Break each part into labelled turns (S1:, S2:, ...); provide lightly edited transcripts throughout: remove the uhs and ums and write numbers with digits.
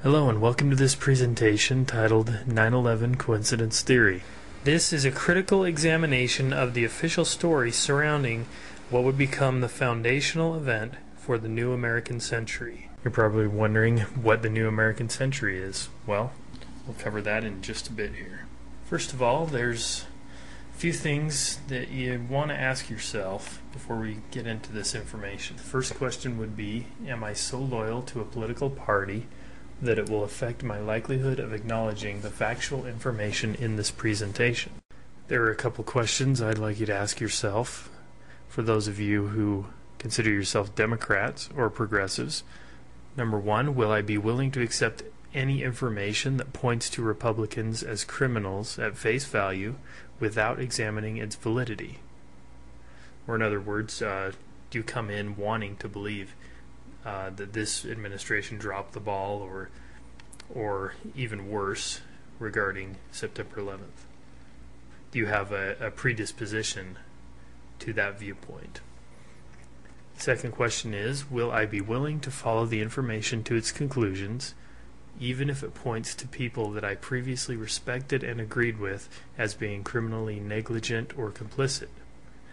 S1: Hello and welcome to this presentation titled 9/11 Coincidence Theory. This is a critical examination of the official story surrounding what would become the foundational event for the new American century. You're probably wondering what the new American century is. Well, we'll cover that in just a bit here. First of all, there's a few things that you want to ask yourself before we get into this information. The first question would be, am I so loyal to a political party that it will affect my likelihood of acknowledging the factual information in this presentation? There are a couple questions I'd like you to ask yourself. For those of you who consider yourself Democrats or progressives, number one, will I be willing to accept any information that points to Republicans as criminals at face value without examining its validity? Or in other words, do you come in wanting to believe that this administration dropped the ball, or even worse, regarding September 11th? Do you have a predisposition to that viewpoint? Second question is, will I be willing to follow the information to its conclusions, even if it points to people that I previously respected and agreed with as being criminally negligent or complicit?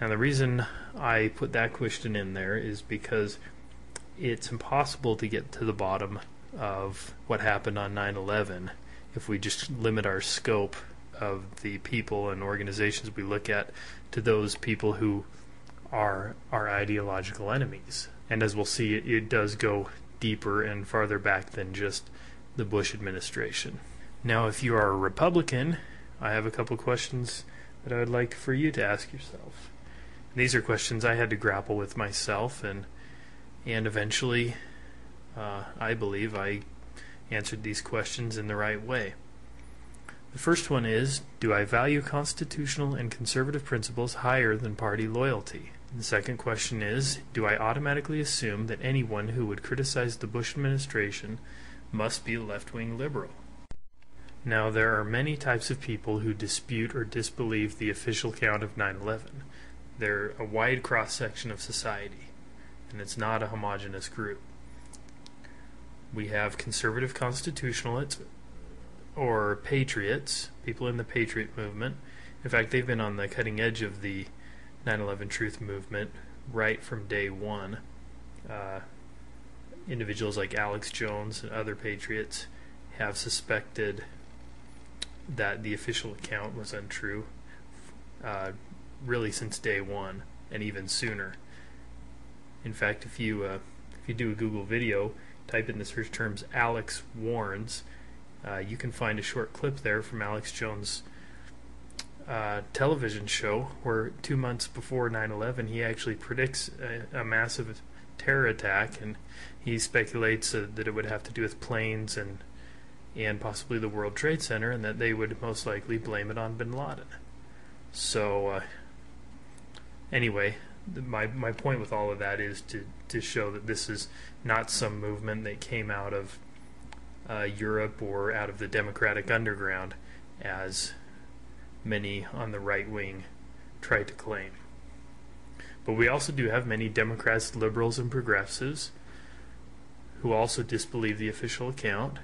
S1: And the reason I put that question in there is because it's impossible to get to the bottom of what happened on 9/11 if we just limit our scope of the people and organizations we look at to those people who are our ideological enemies. And as we'll see, it does go deeper and farther back than just the Bush administration. Now, if you are a Republican, I have a couple questions that I would like for you to ask yourself. These are questions I had to grapple with myself, and eventually, I believe I answered these questions in the right way. The first one is, do I value constitutional and conservative principles higher than party loyalty? The second question is, do I automatically assume that anyone who would criticize the Bush administration must be a left-wing liberal? Now, there are many types of people who dispute or disbelieve the official count of 9/11. They're a wide cross-section of society, and it's not a homogeneous group. We have conservative constitutionalists or patriots, people in the patriot movement. In fact, they've been on the cutting edge of the 9/11 truth movement right from day one. Individuals like Alex Jones and other patriots have suspected that the official account was untrue really since day one, and even sooner. In fact, if you do a Google video, type in the search terms Alex Warns, you can find a short clip there from Alex Jones' television show where 2 months before 9/11 he actually predicts a massive terror attack, and he speculates that it would have to do with planes and possibly the World Trade Center, and that they would most likely blame it on bin Laden. So anyway, my point with all of that is to show that this is not some movement that came out of Europe or out of the Democratic underground, as many on the right wing try to claim. But we also do have many Democrats, liberals, and progressives who also disbelieve the official account.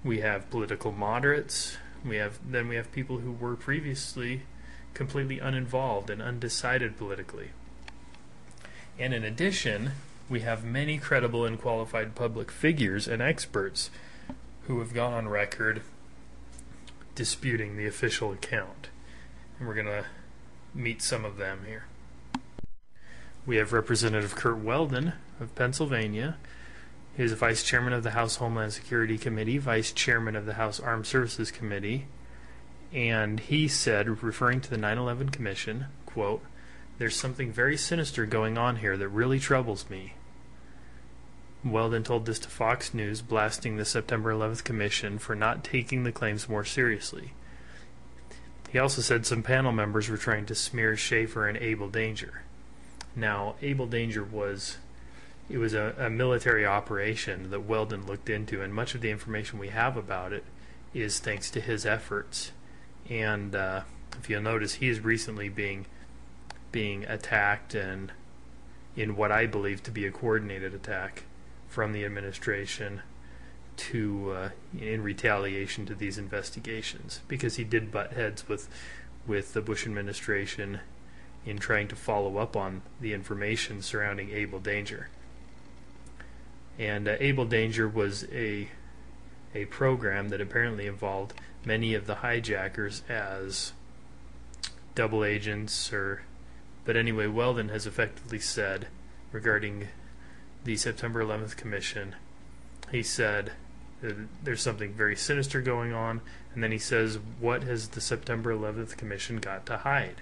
S1: We have political moderates. Then we have people who were previously completely uninvolved and undecided politically. And in addition, we have many credible and qualified public figures and experts who have gone on record disputing the official account. And we're going to meet some of them here. We have Representative Kurt Weldon of Pennsylvania. He is Vice Chairman of the House Homeland Security Committee, Vice Chairman of the House Armed Services Committee, and he said, referring to the 9/11 Commission, quote, "There's something very sinister going on here that really troubles me." Weldon told this to Fox News, blasting the September 11th Commission for not taking the claims more seriously. He also said some panel members were trying to smear Schaefer and Abel Danger. Now, Abel Danger was a military operation that Weldon looked into, and much of the information we have about it is thanks to his efforts. And if you'll notice, he is recently being attacked, and in what I believe to be a coordinated attack from the administration in retaliation to these investigations, because he did butt heads with the Bush administration in trying to follow up on the information surrounding Able Danger. And Able Danger was a program that apparently involved many of the hijackers as double agents, but anyway, Weldon has effectively said regarding the September 11th Commission, he said there's something very sinister going on, and then he says, what has the September 11th Commission got to hide?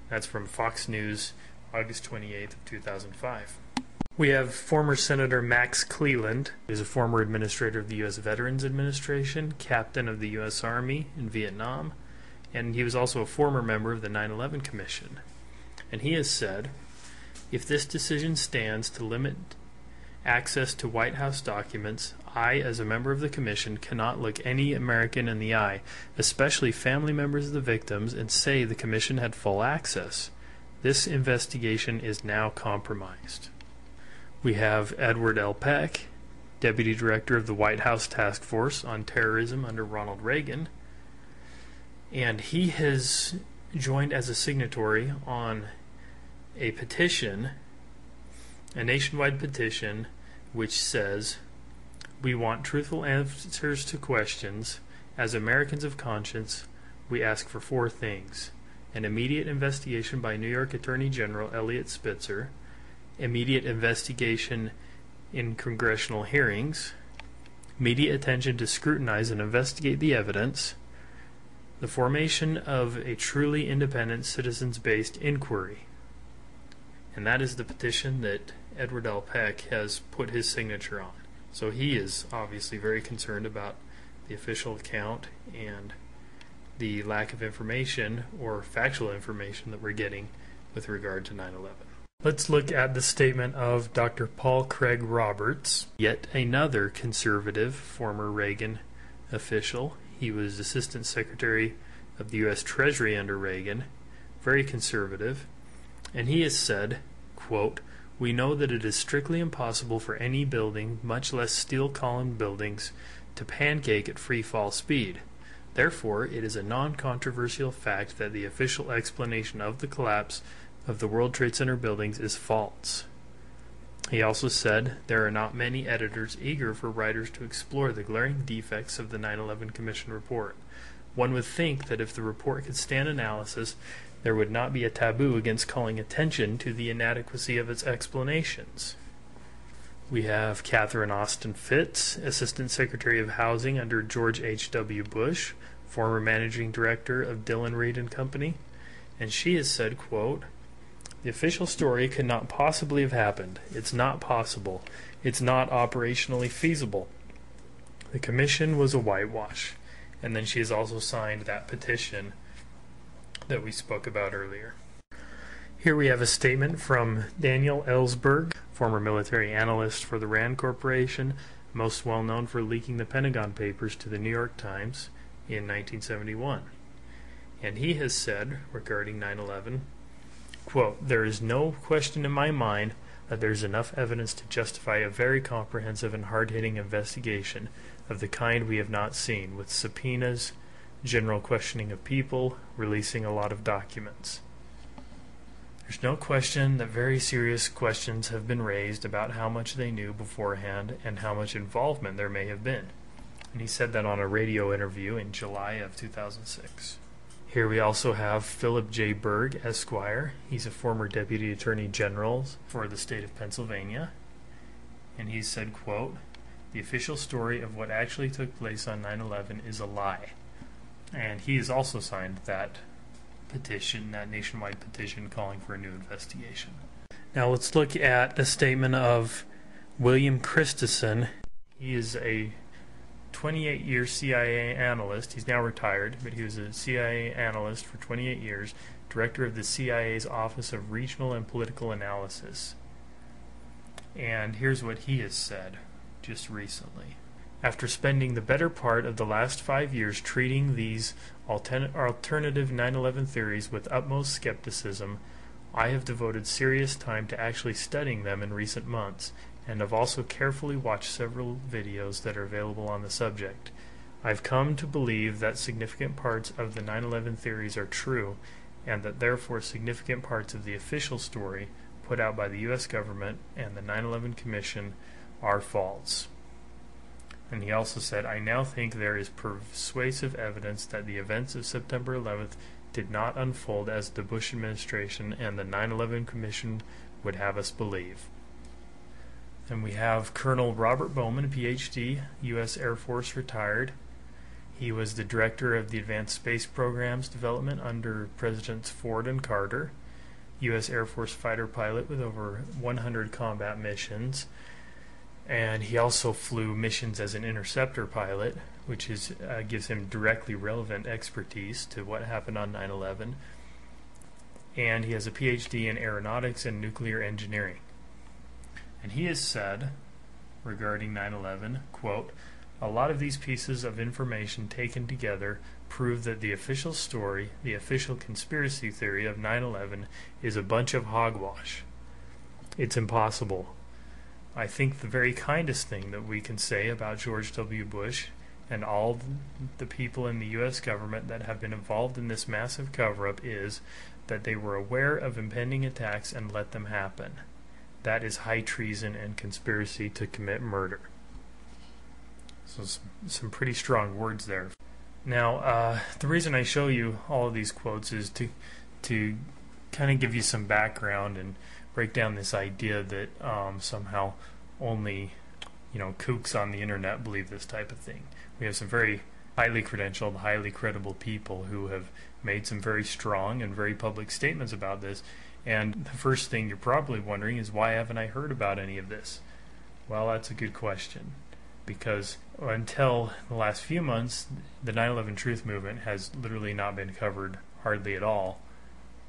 S1: That's from Fox News, August 28th of 2005. We have former Senator Max Cleland, who is a former administrator of the U.S. Veterans Administration, captain of the U.S. Army in Vietnam, and he was also a former member of the 9/11 Commission. And he has said, if this decision stands to limit access to White House documents, I, as a member of the Commission, cannot look any American in the eye, especially family members of the victims, and say the Commission had full access. This investigation is now compromised. We have Edward L. Peck, Deputy Director of the White House Task Force on Terrorism under Ronald Reagan, and he has joined as a signatory on a petition, a nationwide petition, which says, we want truthful answers to questions. As Americans of conscience, we ask for 4 things: an immediate investigation by New York Attorney General Eliot Spitzer, immediate investigation in congressional hearings, immediate attention to scrutinize and investigate the evidence, the formation of a truly independent citizens-based inquiry. And that is the petition that Edward L. Peck has put his signature on. So he is obviously very concerned about the official account and the lack of information or factual information that we're getting with regard to 9/11. Let's look at the statement of Dr. Paul Craig Roberts, yet another conservative former Reagan official. He was Assistant Secretary of the U.S. Treasury under Reagan, very conservative, and he has said, quote, we know that it is strictly impossible for any building, much less steel-columned buildings, to pancake at free fall speed. Therefore, it is a non-controversial fact that the official explanation of the collapse of the World Trade Center buildings is false. He also said, there are not many editors eager for writers to explore the glaring defects of the 9/11 Commission report. One would think that if the report could stand analysis, there would not be a taboo against calling attention to the inadequacy of its explanations. We have Catherine Austin Fitts, Assistant Secretary of Housing under George H.W. Bush, former Managing Director of Dillon Read and Company, and she has said, quote, the official story could not possibly have happened. It's not possible. It's not operationally feasible. The commission was a whitewash. And then she has also signed that petition that we spoke about earlier. Here we have a statement from Daniel Ellsberg, former military analyst for the RAND Corporation, most well known for leaking the Pentagon Papers to the New York Times in 1971. And he has said regarding 9/11, quote, there is no question in my mind that there is enough evidence to justify a very comprehensive and hard-hitting investigation of the kind we have not seen, with subpoenas, general questioning of people, releasing a lot of documents. There's no question that very serious questions have been raised about how much they knew beforehand and how much involvement there may have been. And he said that on a radio interview in July of 2006. Here we also have Philip J. Berg, Esquire. He's a former Deputy Attorney General for the state of Pennsylvania. And he said, quote, the official story of what actually took place on 9/11 is a lie. And he has also signed that petition, that nationwide petition calling for a new investigation. Now let's look at the statement of William Christensen. He is a 28-year CIA analyst. He's now retired, but he was a CIA analyst for 28 years, director of the CIA's Office of Regional and Political Analysis. And here's what he has said just recently. After spending the better part of the last 5 years treating these alternative 9/11 theories with utmost skepticism, I have devoted serious time to actually studying them in recent months, and have also carefully watched several videos that are available on the subject. I've come to believe that significant parts of the 9/11 theories are true, and that therefore significant parts of the official story put out by the U.S. government and the 9/11 Commission are false. And he also said, I now think there is persuasive evidence that the events of September 11th did not unfold as the Bush administration and the 9/11 Commission would have us believe. Then we have Colonel Robert Bowman, Ph.D., U.S. Air Force, retired. He was the director of the Advanced Space Programs development under Presidents Ford and Carter, U.S. Air Force fighter pilot with over 100 combat missions, and he also flew missions as an interceptor pilot, which gives him directly relevant expertise to what happened on 9/11. And he has a Ph.D. in aeronautics and nuclear engineering. And he has said, regarding 9/11, quote, a lot of these pieces of information taken together prove that the official story, the official conspiracy theory of 9/11 is a bunch of hogwash. It's impossible. I think the very kindest thing that we can say about George W. Bush and all the people in the U.S. government that have been involved in this massive cover-up is that they were aware of impending attacks and let them happen. That is high treason and conspiracy to commit murder. So some pretty strong words there. Now, the reason I show you all of these quotes is to kind of give you some background and break down this idea that somehow only kooks on the internet believe this type of thing. We have some very highly credentialed, highly credible people who have made some very strong and very public statements about this. And the first thing you're probably wondering is, why haven't I heard about any of this? Well, that's a good question. Because until the last few months, the 9/11 Truth Movement has literally not been covered hardly at all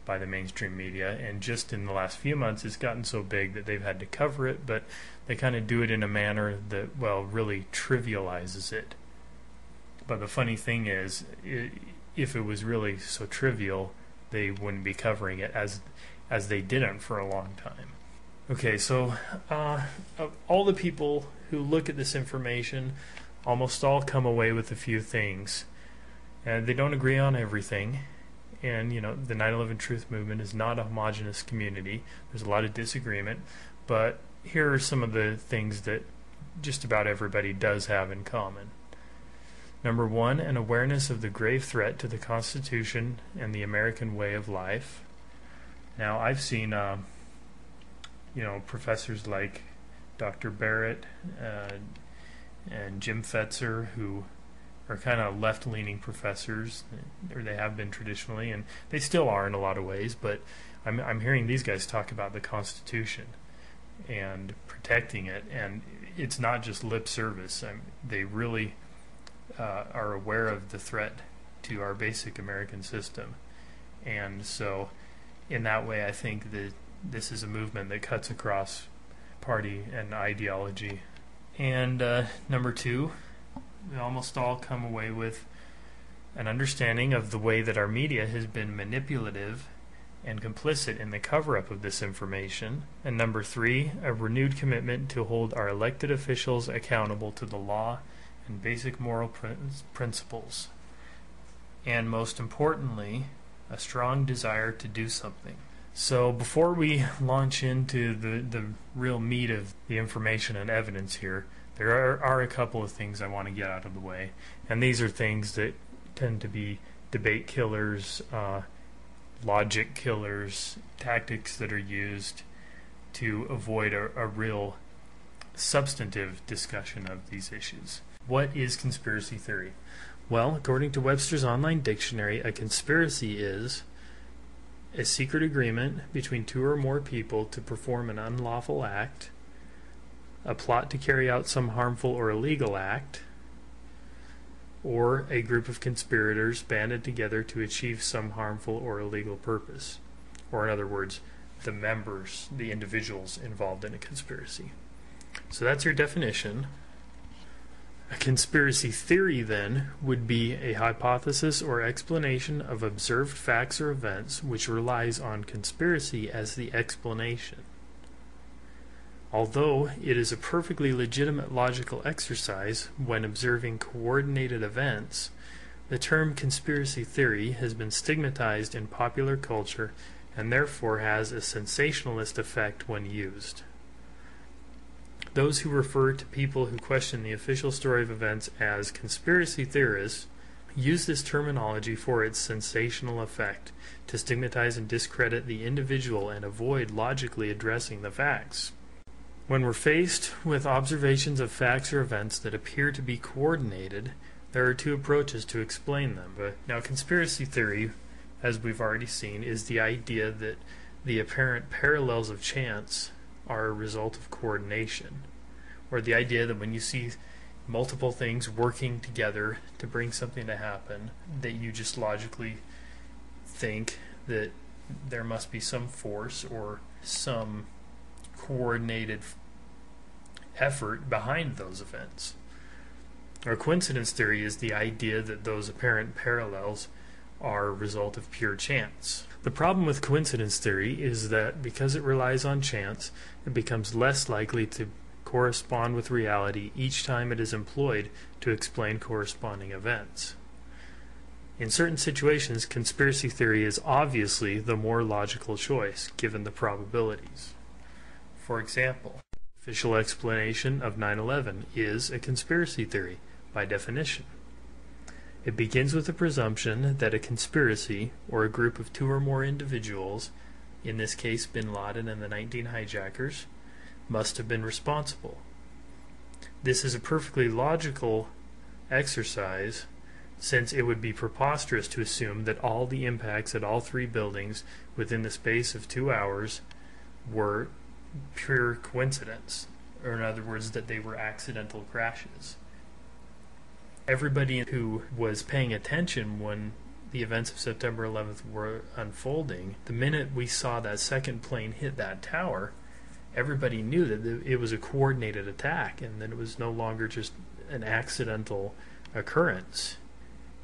S1: by the mainstream media, and just in the last few months it's gotten so big that they've had to cover it, but they kind of do it in a manner that, well, really trivializes it. But the funny thing is, if it was really so trivial, they wouldn't be covering it, as they didn't for a long time. Okay, so all the people who look at this information almost all come away with a few things, and they don't agree on everything. And the 9/11 Truth Movement is not a homogenous community. There's a lot of disagreement, but here are some of the things that just about everybody does have in common. Number one, an awareness of the grave threat to the Constitution and the American way of life. Now, I've seen professors like Dr. Barrett and Jim Fetzer, who are kind of left-leaning professors, or they have been traditionally, and they still are in a lot of ways, but I'm hearing these guys talk about the Constitution and protecting it, and it's not just lip service. They really are aware of the threat to our basic American system. And so in that way, I think that this is a movement that cuts across party and ideology. And number two, we almost all come away with an understanding of the way that our media has been manipulative and complicit in the cover-up of this information. And number three, a renewed commitment to hold our elected officials accountable to the law and basic moral principles. And most importantly, a strong desire to do something. So before we launch into the real meat of the information and evidence here, there are a couple of things I want to get out of the way. And these are things that tend to be debate killers, logic killers, tactics that are used to avoid a real substantive discussion of these issues. What is conspiracy theory? Well, according to Webster's Online Dictionary, a conspiracy is a secret agreement between two or more people to perform an unlawful act, a plot to carry out some harmful or illegal act, or a group of conspirators banded together to achieve some harmful or illegal purpose. Or in other words, the members, the individuals involved in a conspiracy. So that's your definition. A conspiracy theory, then, would be a hypothesis or explanation of observed facts or events which relies on conspiracy as the explanation. Although it is a perfectly legitimate logical exercise when observing coordinated events, the term conspiracy theory has been stigmatized in popular culture and therefore has a sensationalist effect when used. Those who refer to people who question the official story of events as conspiracy theorists use this terminology for its sensational effect, to stigmatize and discredit the individual and avoid logically addressing the facts. When we're faced with observations of facts or events that appear to be coordinated, there are two approaches to explain them. Now, conspiracy theory, as we've already seen, is the idea that the apparent parallels of chance are a result of coordination, or the idea that when you see multiple things working together to bring something to happen, that you just logically think that there must be some force or some coordinated effort behind those events. Or coincidence theory is the idea that those apparent parallels are a result of pure chance. The problem with coincidence theory is that because it relies on chance, it becomes less likely to correspond with reality each time it is employed to explain corresponding events. In certain situations, conspiracy theory is obviously the more logical choice, given the probabilities. For example, the official explanation of 9/11 is a conspiracy theory, by definition. It begins with the presumption that a conspiracy, or a group of two or more individuals, in this case bin Laden and the 19 hijackers, must have been responsible. This is a perfectly logical exercise, since it would be preposterous to assume that all the impacts at all three buildings within the space of 2 hours were pure coincidence, or in other words, that they were accidental crashes. Everybody who was paying attention when the events of September 11th were unfolding, the minute we saw that second plane hit that tower, everybody knew that it was a coordinated attack and that it was no longer just an accidental occurrence.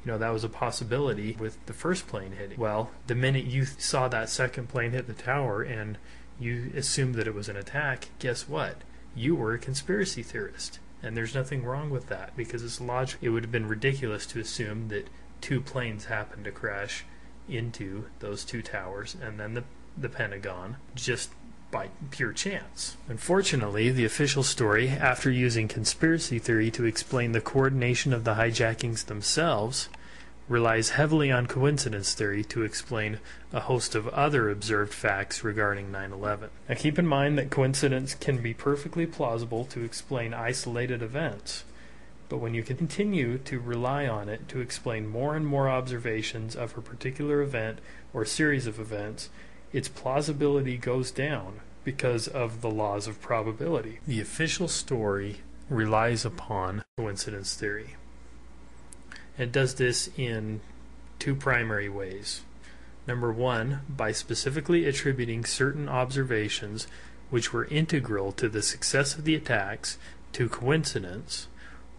S1: You know, that was a possibility with the first plane hitting. Well, the minute you saw that second plane hit the tower and you assumed that it was an attack, guess what? You were a conspiracy theorist. And there's nothing wrong with that, because it's logical. It would have been ridiculous to assume that two planes happened to crash into those two towers and then the Pentagon just by pure chance. Unfortunately, the official story, after using conspiracy theory to explain the coordination of the hijackings themselves, relies heavily on coincidence theory to explain a host of other observed facts regarding 9/11. Now keep in mind that coincidence can be perfectly plausible to explain isolated events, but when you continue to rely on it to explain more and more observations of a particular event or series of events, its plausibility goes down because of the laws of probability. The official story relies upon coincidence theory. It does this in two primary ways. Number one, by specifically attributing certain observations which were integral to the success of the attacks to coincidence,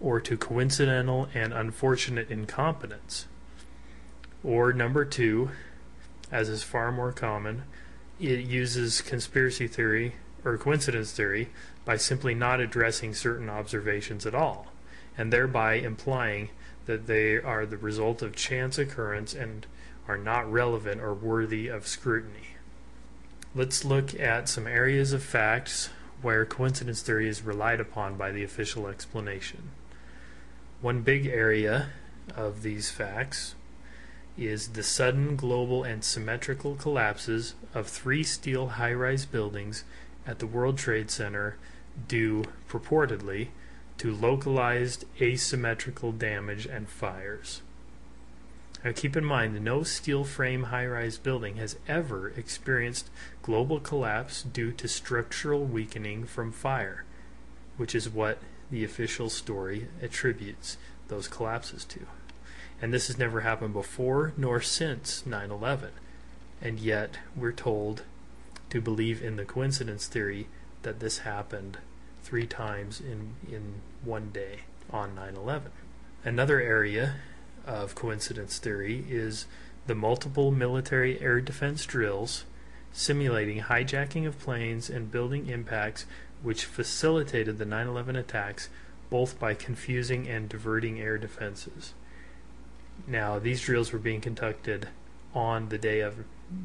S1: or to coincidental and unfortunate incompetence. Or number two, as is far more common, it uses conspiracy theory or coincidence theory by simply not addressing certain observations at all, and thereby implying that they are the result of chance occurrence and are not relevant or worthy of scrutiny. Let's look at some areas of facts where coincidence theory is relied upon by the official explanation. One big area of these facts is the sudden global and symmetrical collapses of 3 steel high-rise buildings at the World Trade Center due, purportedly, to localized asymmetrical damage and fires. Now keep in mind, no steel frame high-rise building has ever experienced global collapse due to structural weakening from fire, which is what the official story attributes those collapses to. And this has never happened before nor since 9/11, and yet we're told to believe in the coincidence theory that this happened 3 times in one day on 9/11. Another area of coincidence theory is the multiple military air defense drills simulating hijacking of planes and building impacts which facilitated the 9/11 attacks both by confusing and diverting air defenses. Now, these drills were being conducted on the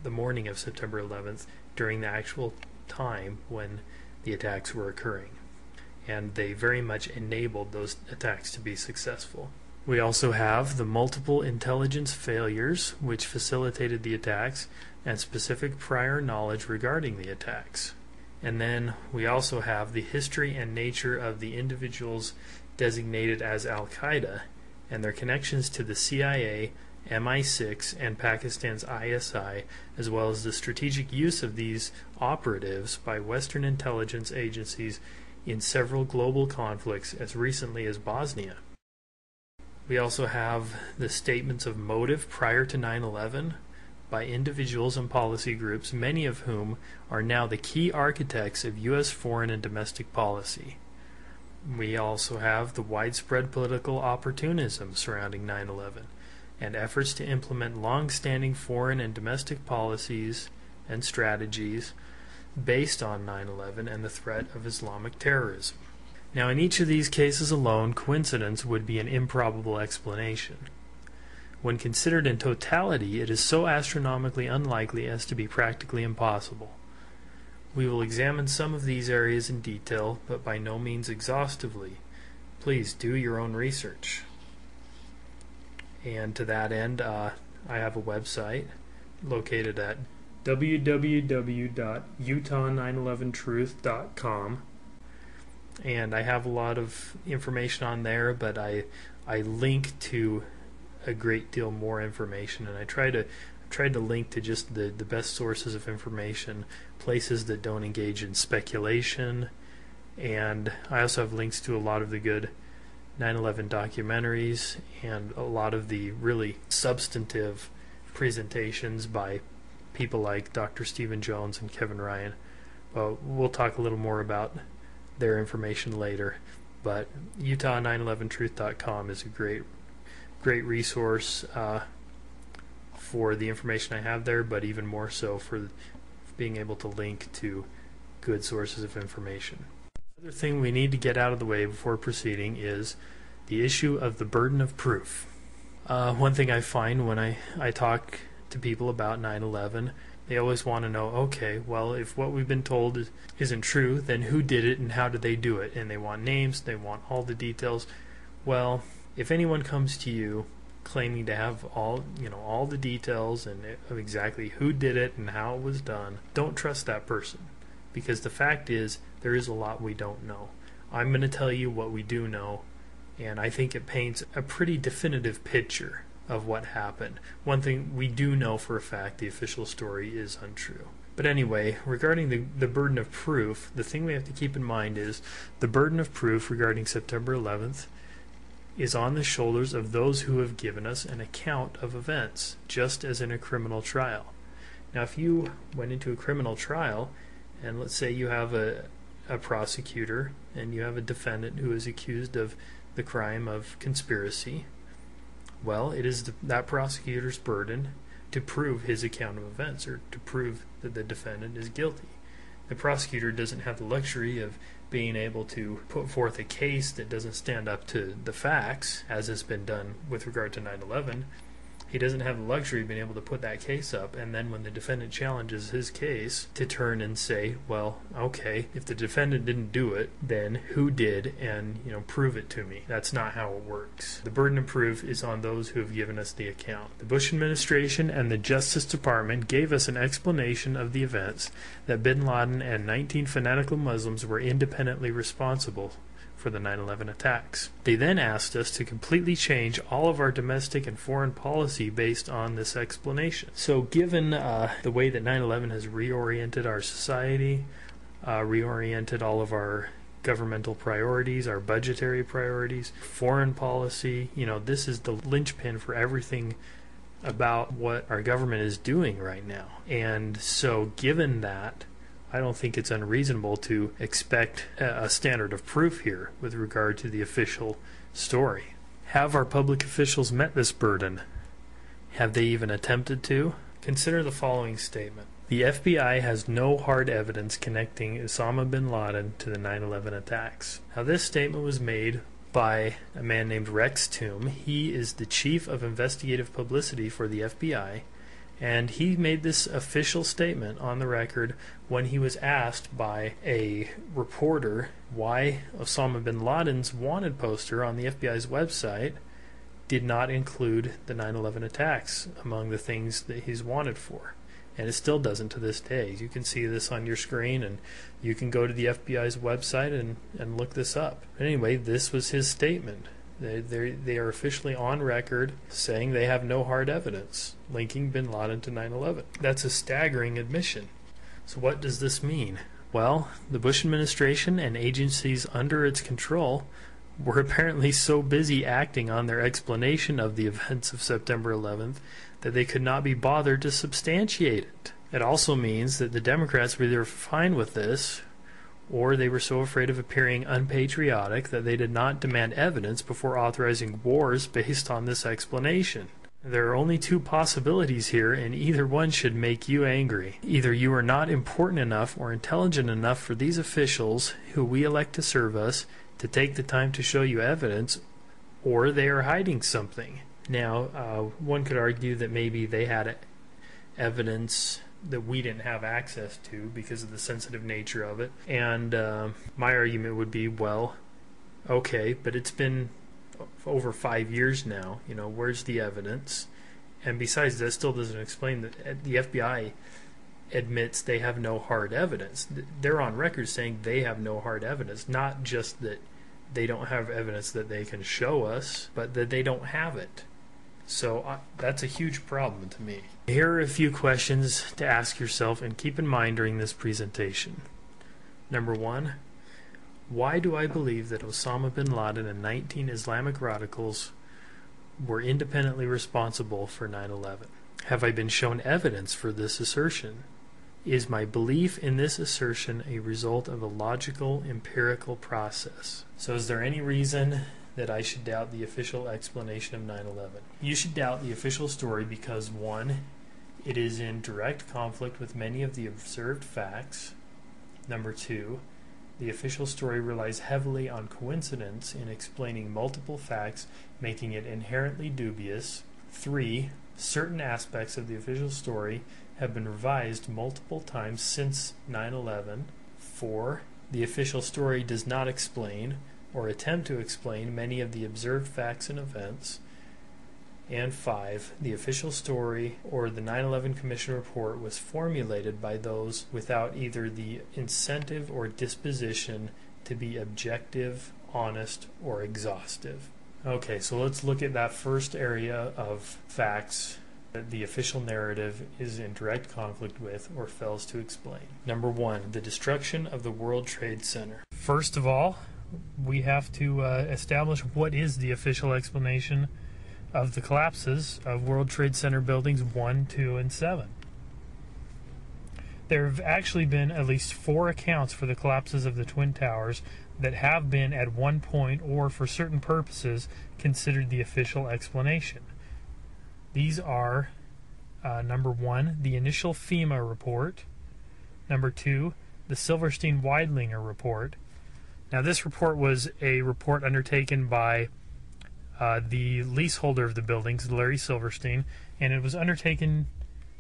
S1: morning of September 11th during the actual time when the attacks were occurring, and they very much enabled those attacks to be successful. We also have the multiple intelligence failures, which facilitated the attacks, and specific prior knowledge regarding the attacks. And then we also have the history and nature of the individuals designated as Al-Qaeda and their connections to the CIA, MI6, and Pakistan's ISI, as well as the strategic use of these operatives by Western intelligence agencies in several global conflicts as recently as Bosnia. We also have the statements of motive prior to 9/11 by individuals and policy groups, many of whom are now the key architects of U.S. foreign and domestic policy. We also have the widespread political opportunism surrounding 9/11 and efforts to implement long-standing foreign and domestic policies and strategies based on 9/11 and the threat of Islamic terrorism. Now, in each of these cases alone, coincidence would be an improbable explanation. When considered in totality, it is so astronomically unlikely as to be practically impossible. We will examine some of these areas in detail, but by no means exhaustively. Please do your own research. And to that end, I have a website located at www.utah911truth.com. And I have a lot of information on there, but I link to a great deal more information, and I tried to link to just the best sources of information, places that don't engage in speculation, and I also have links to a lot of the good 9/11 documentaries and a lot of the really substantive presentations by people like Dr. Stephen Jones and Kevin Ryan. We'll talk a little more about their information later, but Utah911truth.com is a great resource for the information I have there, but even more so for being able to link to good sources of information. Another thing we need to get out of the way before proceeding is the issue of the burden of proof. One thing I find when I talk to people about 9/11, they always want to know, okay, well, if what we've been told isn't true, then who did it and how did they do it? And they want names, they want all the details. Well, if anyone comes to you claiming to have all the details and of exactly who did it and how it was done, don't trust that person, because the fact is there is a lot we don't know. I'm going to tell you what we do know, and I think it paints a pretty definitive picture of what happened. One thing we do know for a fact, the official story is untrue. But anyway, regarding the burden of proof, the thing we have to keep in mind is the burden of proof regarding September 11th is on the shoulders of those who have given us an account of events, just as in a criminal trial. Now, if you went into a criminal trial, and let's say you have a prosecutor and you have a defendant who is accused of the crime of conspiracy, well, it is that prosecutor's burden to prove his account of events, or to prove that the defendant is guilty. The prosecutor doesn't have the luxury of being able to put forth a case that doesn't stand up to the facts, as has been done with regard to 9/11. He doesn't have the luxury of being able to put that case up, and then when the defendant challenges his case, to turn and say, well, okay, if the defendant didn't do it, then who did, and prove it to me. That's not how it works. The burden of proof is on those who have given us the account. The Bush administration and the Justice Department gave us an explanation of the events that bin Laden and 19 fanatical Muslims were independently responsible for the 9/11 attacks. They then asked us to completely change all of our domestic and foreign policy based on this explanation. So given the way that 9/11 has reoriented our society, reoriented all of our governmental priorities, our budgetary priorities, foreign policy, this is the linchpin for everything about what our government is doing right now. And so given that, I don't think it's unreasonable to expect a standard of proof here with regard to the official story. Have our public officials met this burden? Have they even attempted to? Consider the following statement. The FBI has no hard evidence connecting Osama bin Laden to the 9/11 attacks. Now, this statement was made by a man named Rex Toom. He is the chief of investigative publicity for the FBI, and he made this official statement on the record when he was asked by a reporter why Osama bin Laden's wanted poster on the FBI's website did not include the 9/11 attacks among the things that he's wanted for. And it still doesn't to this day. You can see this on your screen, and you can go to the FBI's website and look this up. But anyway, this was his statement. They are officially on record saying they have no hard evidence linking bin Laden to 9/11. That's a staggering admission. So what does this mean? Well, the Bush administration and agencies under its control were apparently so busy acting on their explanation of the events of September 11th that they could not be bothered to substantiate it. It also means that the Democrats were either fine with this, or they were so afraid of appearing unpatriotic that they did not demand evidence before authorizing wars based on this explanation. There are only two possibilities here, and either one should make you angry. Either you are not important enough or intelligent enough for these officials who we elect to serve us to take the time to show you evidence, or they are hiding something. Now, one could argue that maybe they had evidence that we didn't have access to because of the sensitive nature of it. And my argument would be, well, okay, but it's been over 5 years now. You know, where's the evidence? And besides, that still doesn't explain that the FBI admits they have no hard evidence. They're on record saying they have no hard evidence, not just that they don't have evidence that they can show us, but that they don't have it. So that's a huge problem to me. Here are a few questions to ask yourself and keep in mind during this presentation. Number one, why do I believe that Osama bin Laden and 19 Islamic radicals were independently responsible for 9/11? Have I been shown evidence for this assertion? Is my belief in this assertion a result of a logical, empirical process? So is there any reason that I should doubt the official explanation of 9/11? You should doubt the official story because, one, it is in direct conflict with many of the observed facts. Number two, the official story relies heavily on coincidence in explaining multiple facts, making it inherently dubious. Three, certain aspects of the official story have been revised multiple times since 9/11. Four, the official story does not explain or attempt to explain many of the observed facts and events. And five, the official story or the 9/11 Commission report was formulated by those without either the incentive or disposition to be objective, honest, or exhaustive. Okay, so let's look at that first area of facts that the official narrative is in direct conflict with or fails to explain. Number one, the destruction of the World Trade Center. First of all, we have to establish what is the official explanation of the collapses of World Trade Center buildings 1, 2, and 7. There have actually been at least 4 accounts for the collapses of the Twin Towers that have been at one point or for certain purposes considered the official explanation. These are number 1, the initial FEMA report, number 2, the Silverstein-Weidlinger report. Now this report was a report undertaken by the leaseholder of the buildings, Larry Silverstein, and it was undertaken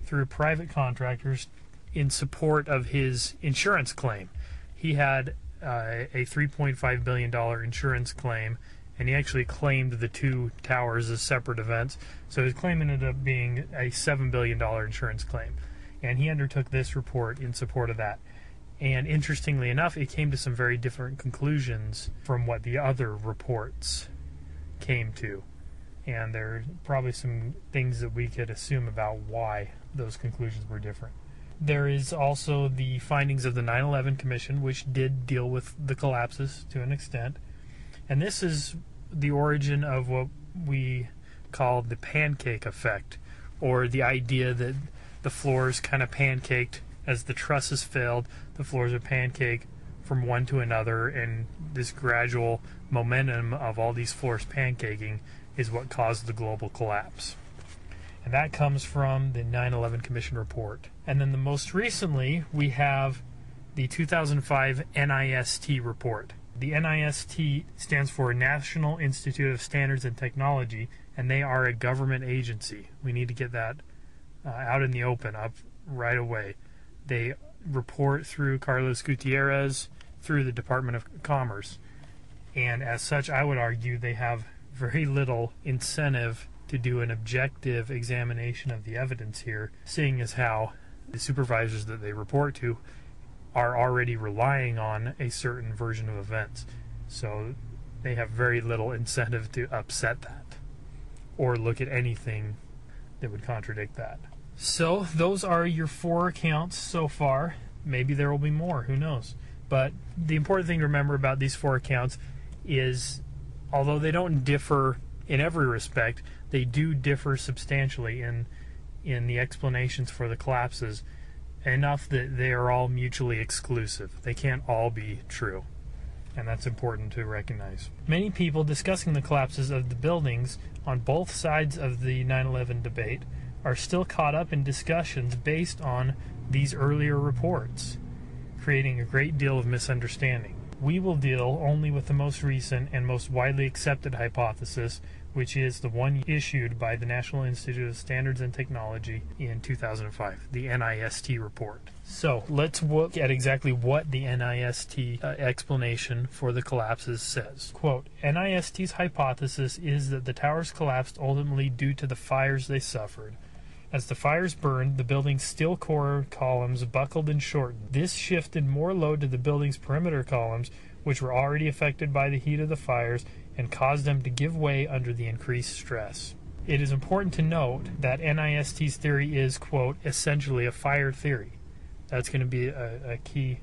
S1: through private contractors in support of his insurance claim. He had a $3.5 billion insurance claim, and he actually claimed the 2 towers as separate events, so his claim ended up being a $7 billion insurance claim, and he undertook this report in support of that. And interestingly enough, it came to some very different conclusions from what the other reports came to, and there are probably some things that we could assume about why those conclusions were different. There is also the findings of the 9/11 Commission, which did deal with the collapses to an extent, and this is the origin of what we call the pancake effect, or the idea that the floors kind of pancaked as the trusses failed. The floors are pancaked from one to another, and this gradual momentum of all these floors pancaking is what caused the global collapse. And that comes from the 9/11 Commission report. And then the most recently, we have the 2005 NIST report. The NIST stands for National Institute of Standards and Technology, and they are a government agency. We need to get that out in the open, up right away. They report through Carlos Gutierrez, through the Department of Commerce. And as such, I would argue they have very little incentive to do an objective examination of the evidence here, seeing as how the supervisors that they report to are already relying on a certain version of events. So they have very little incentive to upset that or look at anything that would contradict that. So those are your 4 accounts so far. Maybe there will be more, who knows. But the important thing to remember about these 4 accounts is, although they don't differ in every respect, they do differ substantially in the explanations for the collapses, enough that they are all mutually exclusive. They can't all be true, and that's important to recognize. Many people discussing the collapses of the buildings on both sides of the 9/11 debate are still caught up in discussions based on these earlier reports, creating a great deal of misunderstanding. We will deal only with the most recent and most widely accepted hypothesis, which is the one issued by the National Institute of Standards and Technology in 2005, the NIST report. So let's look at exactly what the NIST explanation for the collapses says. Quote, NIST's hypothesis is that the towers collapsed ultimately due to the fires they suffered. As the fires burned, the building's steel core columns buckled and shortened. This shifted more load to the building's perimeter columns, which were already affected by the heat of the fires, and caused them to give way under the increased stress. It is important to note that NIST's theory is, quote, essentially a fire theory. That's going to be a key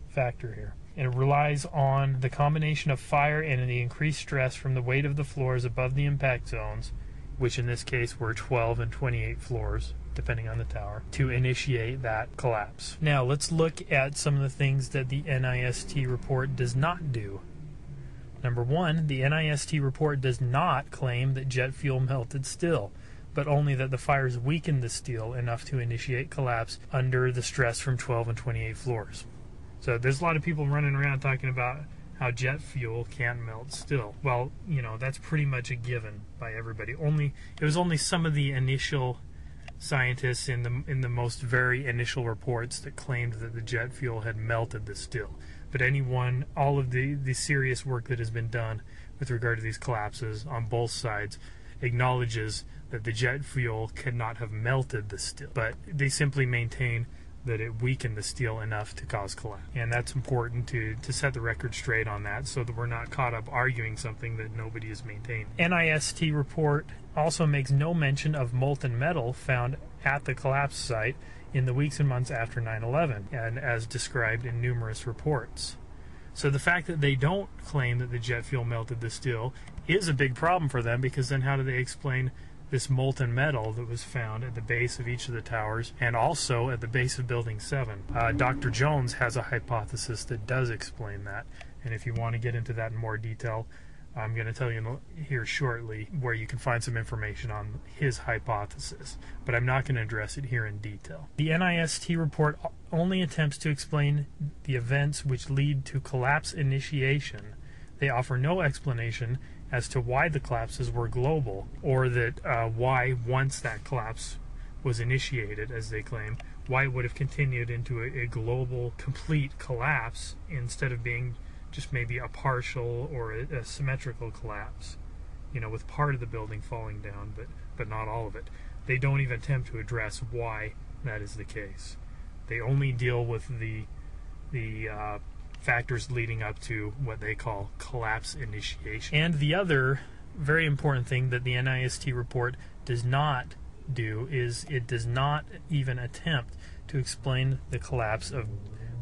S1: factor here. And it relies on the combination of fire and the increased stress from the weight of the floors above the impact zones, which in this case were 12 and 28 floors, depending on the tower, to initiate that collapse. Now, let's look at some of the things that the NIST report does not do. Number 1, the NIST report does not claim that jet fuel melted steel, but only that the fires weakened the steel enough to initiate collapse under the stress from 12 and 28 floors. So there's a lot of people running around talking about how jet fuel can't melt steel. Well, you know, that's pretty much a given by everybody. It was only some of the initial scientists in the most very initial reports that claimed that the jet fuel had melted the steel. But all of the serious work that has been done with regard to these collapses on both sides acknowledges that the jet fuel could not have melted the steel, but they simply maintain that it weakened the steel enough to cause collapse. And that's important to set the record straight on that, so that we're not caught up arguing something that nobody is maintaining. NIST report also makes no mention of molten metal found at the collapse site in the weeks and months after 9/11, and as described in numerous reports. So the fact that they don't claim that the jet fuel melted the steel is a big problem for them, because then how do they explain this molten metal that was found at the base of each of the towers and also at the base of Building 7? Dr. Jones has a hypothesis that does explain that, and if you want to get into that in more detail, I'm going to tell you here shortly where you can find some information on his hypothesis, but I'm not going to address it here in detail. The NIST report only attempts to explain the events which lead to collapse initiation. They offer no explanation as to why the collapses were global, or that why, once that collapse was initiated, as they claim, why it would have continued into a global, complete collapse instead of being just maybe a partial or a symmetrical collapse, you know, with part of the building falling down, but not all of it. They don't even attempt to address why that is the case. They only deal with the factors leading up to what they call collapse initiation. And the other very important thing that the NIST report does not do is it does not even attempt to explain the collapse of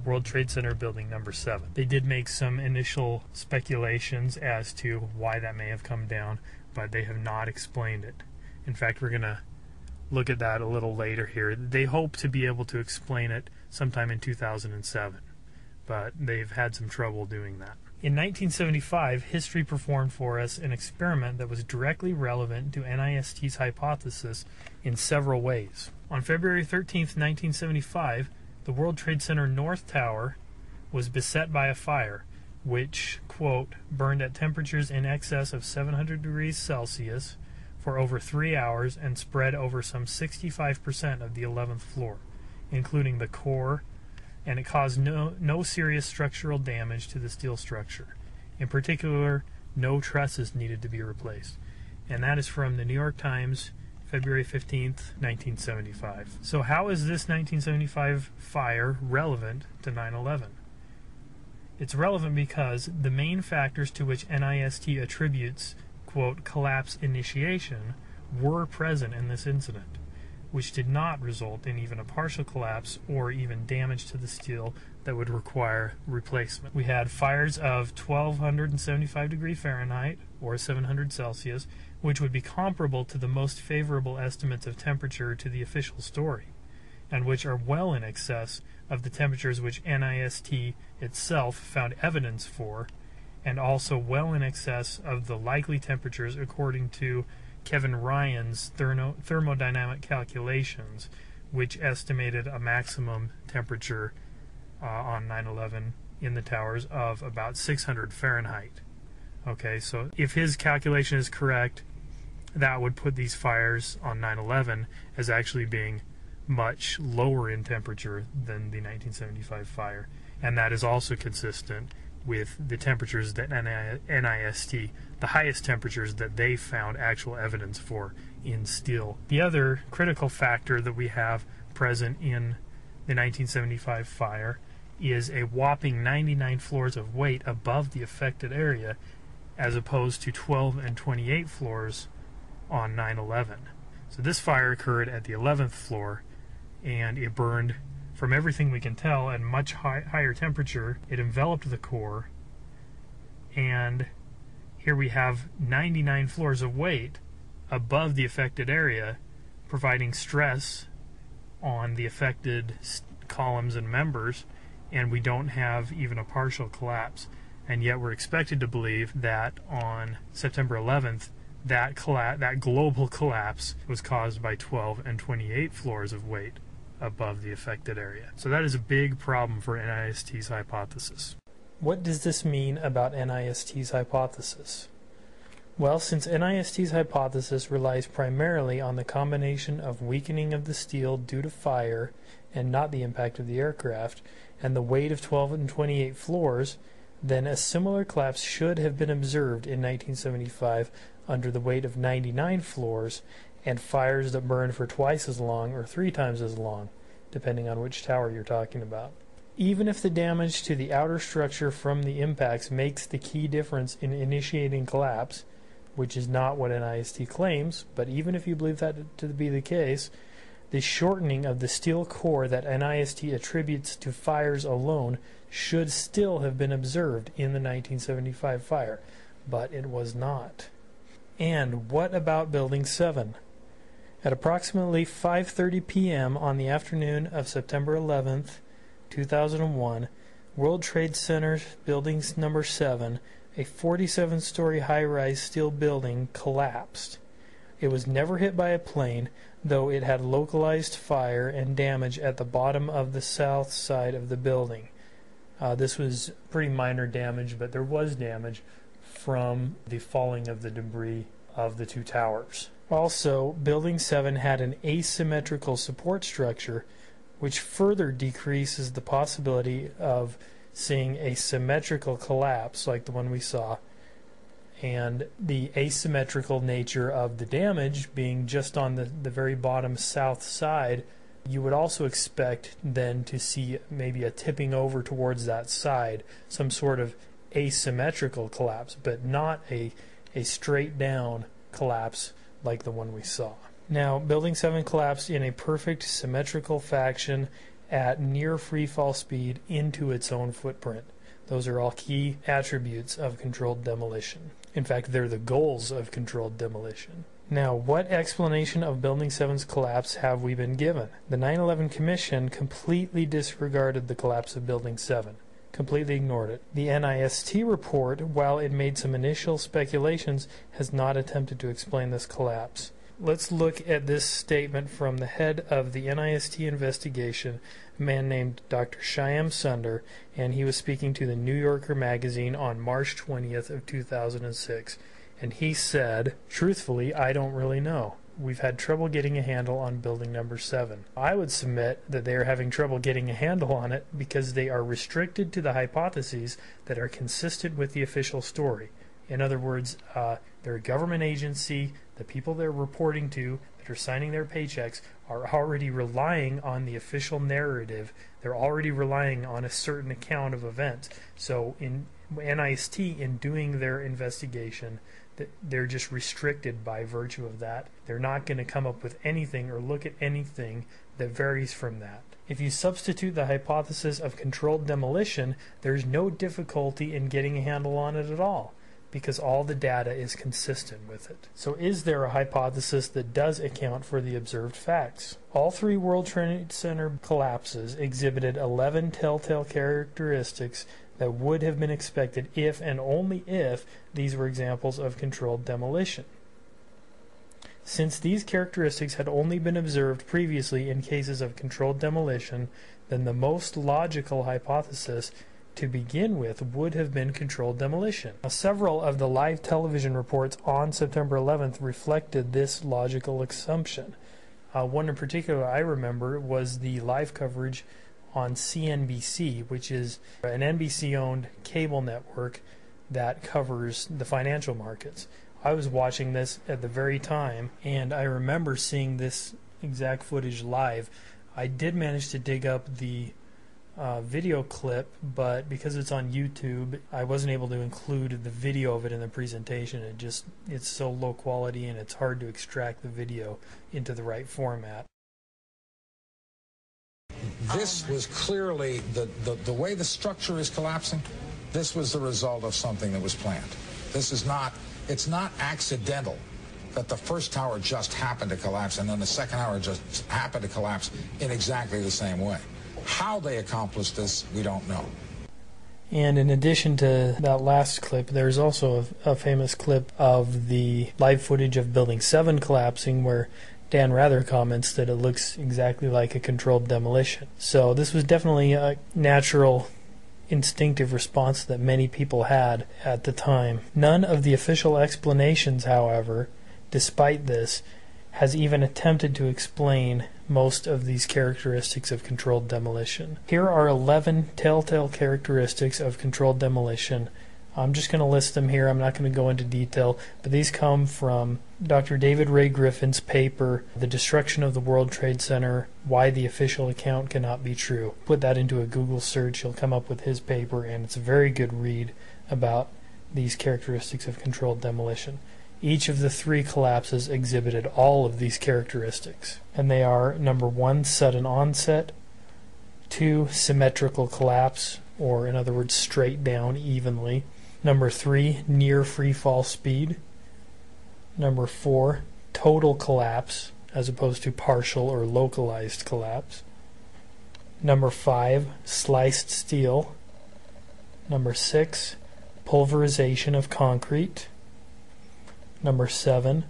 S1: World Trade Center Building Number 7. They did make some initial speculations as to why that may have come down, but they have not explained it. In fact, we're going to look at that a little later here. They hope to be able to explain it sometime in 2007, but they've had some trouble doing that. In 1975, history performed for us an experiment that was directly relevant to NIST's hypothesis in several ways. On February 13, 1975, the World Trade Center North Tower was beset by a fire, which, quote, burned at temperatures in excess of 700 degrees Celsius for over 3 hours and spread over some 65% of the 11th floor, including the core, and it caused no serious structural damage to the steel structure. In particular, no trusses needed to be replaced. And that is from the New York Times, February 15th, 1975. So how is this 1975 fire relevant to 9/11? It's relevant because the main factors to which NIST attributes, quote, collapse initiation were present in this incident, which did not result in even a partial collapse or even damage to the steel that would require replacement. We had fires of 1275 degrees Fahrenheit or 700 Celsius, which would be comparable to the most favorable estimates of temperature to the official story, and which are well in excess of the temperatures which NIST itself found evidence for, and also well in excess of the likely temperatures according to Kevin Ryan's thermodynamic calculations, which estimated a maximum temperature on 9/11 in the towers of about 600 Fahrenheit. Okay, so if his calculation is correct, that would put these fires on 9/11 as actually being much lower in temperature than the 1975 fire, and that is also consistent with the temperatures that NIST, the highest temperatures that they found actual evidence for in steel. The other critical factor that we have present in the 1975 fire is a whopping 99 floors of weight above the affected area, as opposed to 12 and 28 floors on 9/11. So this fire occurred at the 11th floor, and it burned, from everything we can tell, at much higher temperature. It enveloped the core, and here we have 99 floors of weight above the affected area, providing stress on the affected columns and members, and we don't have even a partial collapse. And yet we're expected to believe that on September 11th, that global collapse was caused by 12 and 28 floors of weight above the affected area. So that is a big problem for NIST's hypothesis. What does this mean about NIST's hypothesis? Well, since NIST's hypothesis relies primarily on the combination of weakening of the steel due to fire and not the impact of the aircraft, and the weight of 12 and 28 floors, then a similar collapse should have been observed in 1975 under the weight of 99 floors and fires that burned for twice as long or 3 times as long, depending on which tower you're talking about. Even if the damage to the outer structure from the impacts makes the key difference in initiating collapse, which is not what NIST claims, but even if you believe that to be the case, the shortening of the steel core that NIST attributes to fires alone should still have been observed in the 1975 fire, but it was not. And what about Building 7? At approximately 5:30 p.m. on the afternoon of September 11th, 2001, World Trade Center Building Number 7, a 47-story high-rise steel building, collapsed. It was never hit by a plane, though it had localized fire and damage at the bottom of the south side of the building. This was pretty minor damage, but there was damage from the falling of the debris of the 2 towers. Also, Building 7 had an asymmetrical support structure, which further decreases the possibility of seeing a symmetrical collapse like the one we saw, and the asymmetrical nature of the damage being just on the very bottom south side, you would also expect then to see maybe a tipping over towards that side, some sort of asymmetrical collapse, but not a straight down collapse like the one we saw. Now, Building 7 collapsed in a perfect symmetrical fashion at near free fall speed into its own footprint. Those are all key attributes of controlled demolition. In fact, they're the goals of controlled demolition. Now, what explanation of Building 7's collapse have we been given? The 9/11 Commission completely disregarded the collapse of Building 7. completely ignored it. The NIST report, while it made some initial speculations, has not attempted to explain this collapse. Let's look at this statement from the head of the NIST investigation, a man named Dr. Shyam Sunder, and he was speaking to the New Yorker magazine on March 20th of 2006. And he said, "Truthfully, I don't really know. We've had trouble getting a handle on building number 7. I would submit that they are having trouble getting a handle on it because they are restricted to the hypotheses that are consistent with the official story. In other words, they're a government agency, the people they're reporting to that are signing their paychecks are already relying on the official narrative. They're already relying on a certain account of events. So in NIST, in doing their investigation, they're just restricted by virtue of that. They're not going to come up with anything or look at anything that varies from that. If you substitute the hypothesis of controlled demolition, there's no difficulty in getting a handle on it at all, because all the data is consistent with it. So is there a hypothesis that does account for the observed facts? All 3 World Trade Center collapses exhibited 11 telltale characteristics that would have been expected if and only if these were examples of controlled demolition. Since these characteristics had only been observed previously in cases of controlled demolition, then the most logical hypothesis to begin with would have been controlled demolition. Now, several of the live television reports on September 11th reflected this logical assumption. One in particular I remember was the live coverage on CNBC, which is an NBC-owned cable network that covers the financial markets. I was watching this at the very time, and I remember seeing this exact footage live. I did manage to dig up the video clip, but because it's on YouTube, I wasn't able to include the video of it in the presentation. It's so low quality and it's hard to extract the video into the right format.
S2: This was clearly the way the structure is collapsing. This was the result of something that was planned. It's not accidental that the first tower just happened to collapse and then the second tower just happened to collapse in exactly the same way. How they accomplished this, we don't know.
S1: And in addition to that last clip, there's also a famous clip of the live footage of Building 7 collapsing where Dan Rather comments that it looks exactly like a controlled demolition. So this was definitely a natural, instinctive response that many people had at the time. None of the official explanations, however, despite this, has even attempted to explain most of these characteristics of controlled demolition. Here are 11 telltale characteristics of controlled demolition. I'm just going to list them here. I'm not going to go into detail, but these come from Dr. David Ray Griffin's paper, The Destruction of the World Trade Center, Why the Official Account Cannot Be True. Put that into a Google search, you'll come up with his paper, and it's a very good read about these characteristics of controlled demolition. Each of the 3 collapses exhibited all of these characteristics, and they are: number 1, sudden onset; 2, symmetrical collapse, or in other words, straight down evenly; number 3, near free fall speed; number 4, total collapse as opposed to partial or localized collapse; number 5, sliced steel; number 6, pulverization of concrete; number 7,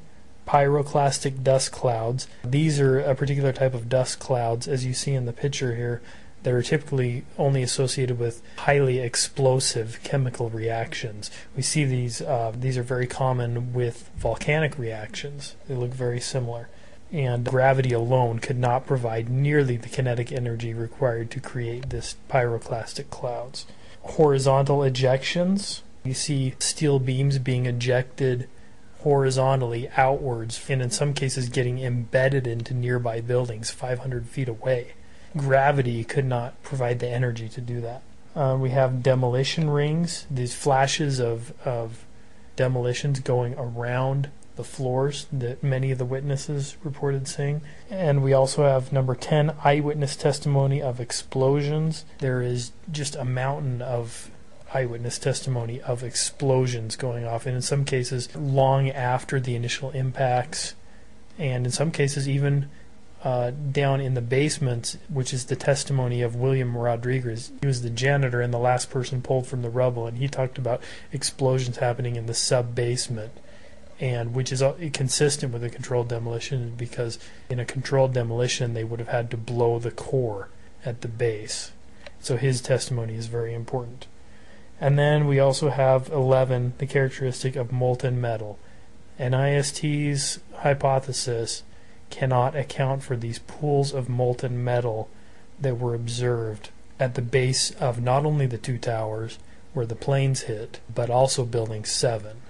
S1: pyroclastic dust clouds. These are a particular type of dust clouds, as you see in the picture here, that are typically only associated with highly explosive chemical reactions. We see these are very common with volcanic reactions. They look very similar. And gravity alone could not provide nearly the kinetic energy required to create this pyroclastic clouds. Horizontal ejections. You see steel beams being ejected horizontally outwards, and in some cases getting embedded into nearby buildings 500 feet away. Gravity could not provide the energy to do that. We have demolition rings, these flashes of demolitions going around the floors that many of the witnesses reported seeing. And we also have number 10, eyewitness testimony of explosions. There is just a mountain of eyewitness testimony of explosions going off, and in some cases long after the initial impacts, and in some cases even down in the basement, which is the testimony of William Rodriguez. He was the janitor and the last person pulled from the rubble, and he talked about explosions happening in the sub-basement, and which is consistent with a controlled demolition, because in a controlled demolition they would have had to blow the core at the base. So his testimony is very important. And then we also have 11, the characteristic of molten metal. NIST's hypothesis cannot account for these pools of molten metal that were observed at the base of not only the two towers where the planes hit, but also Building 7.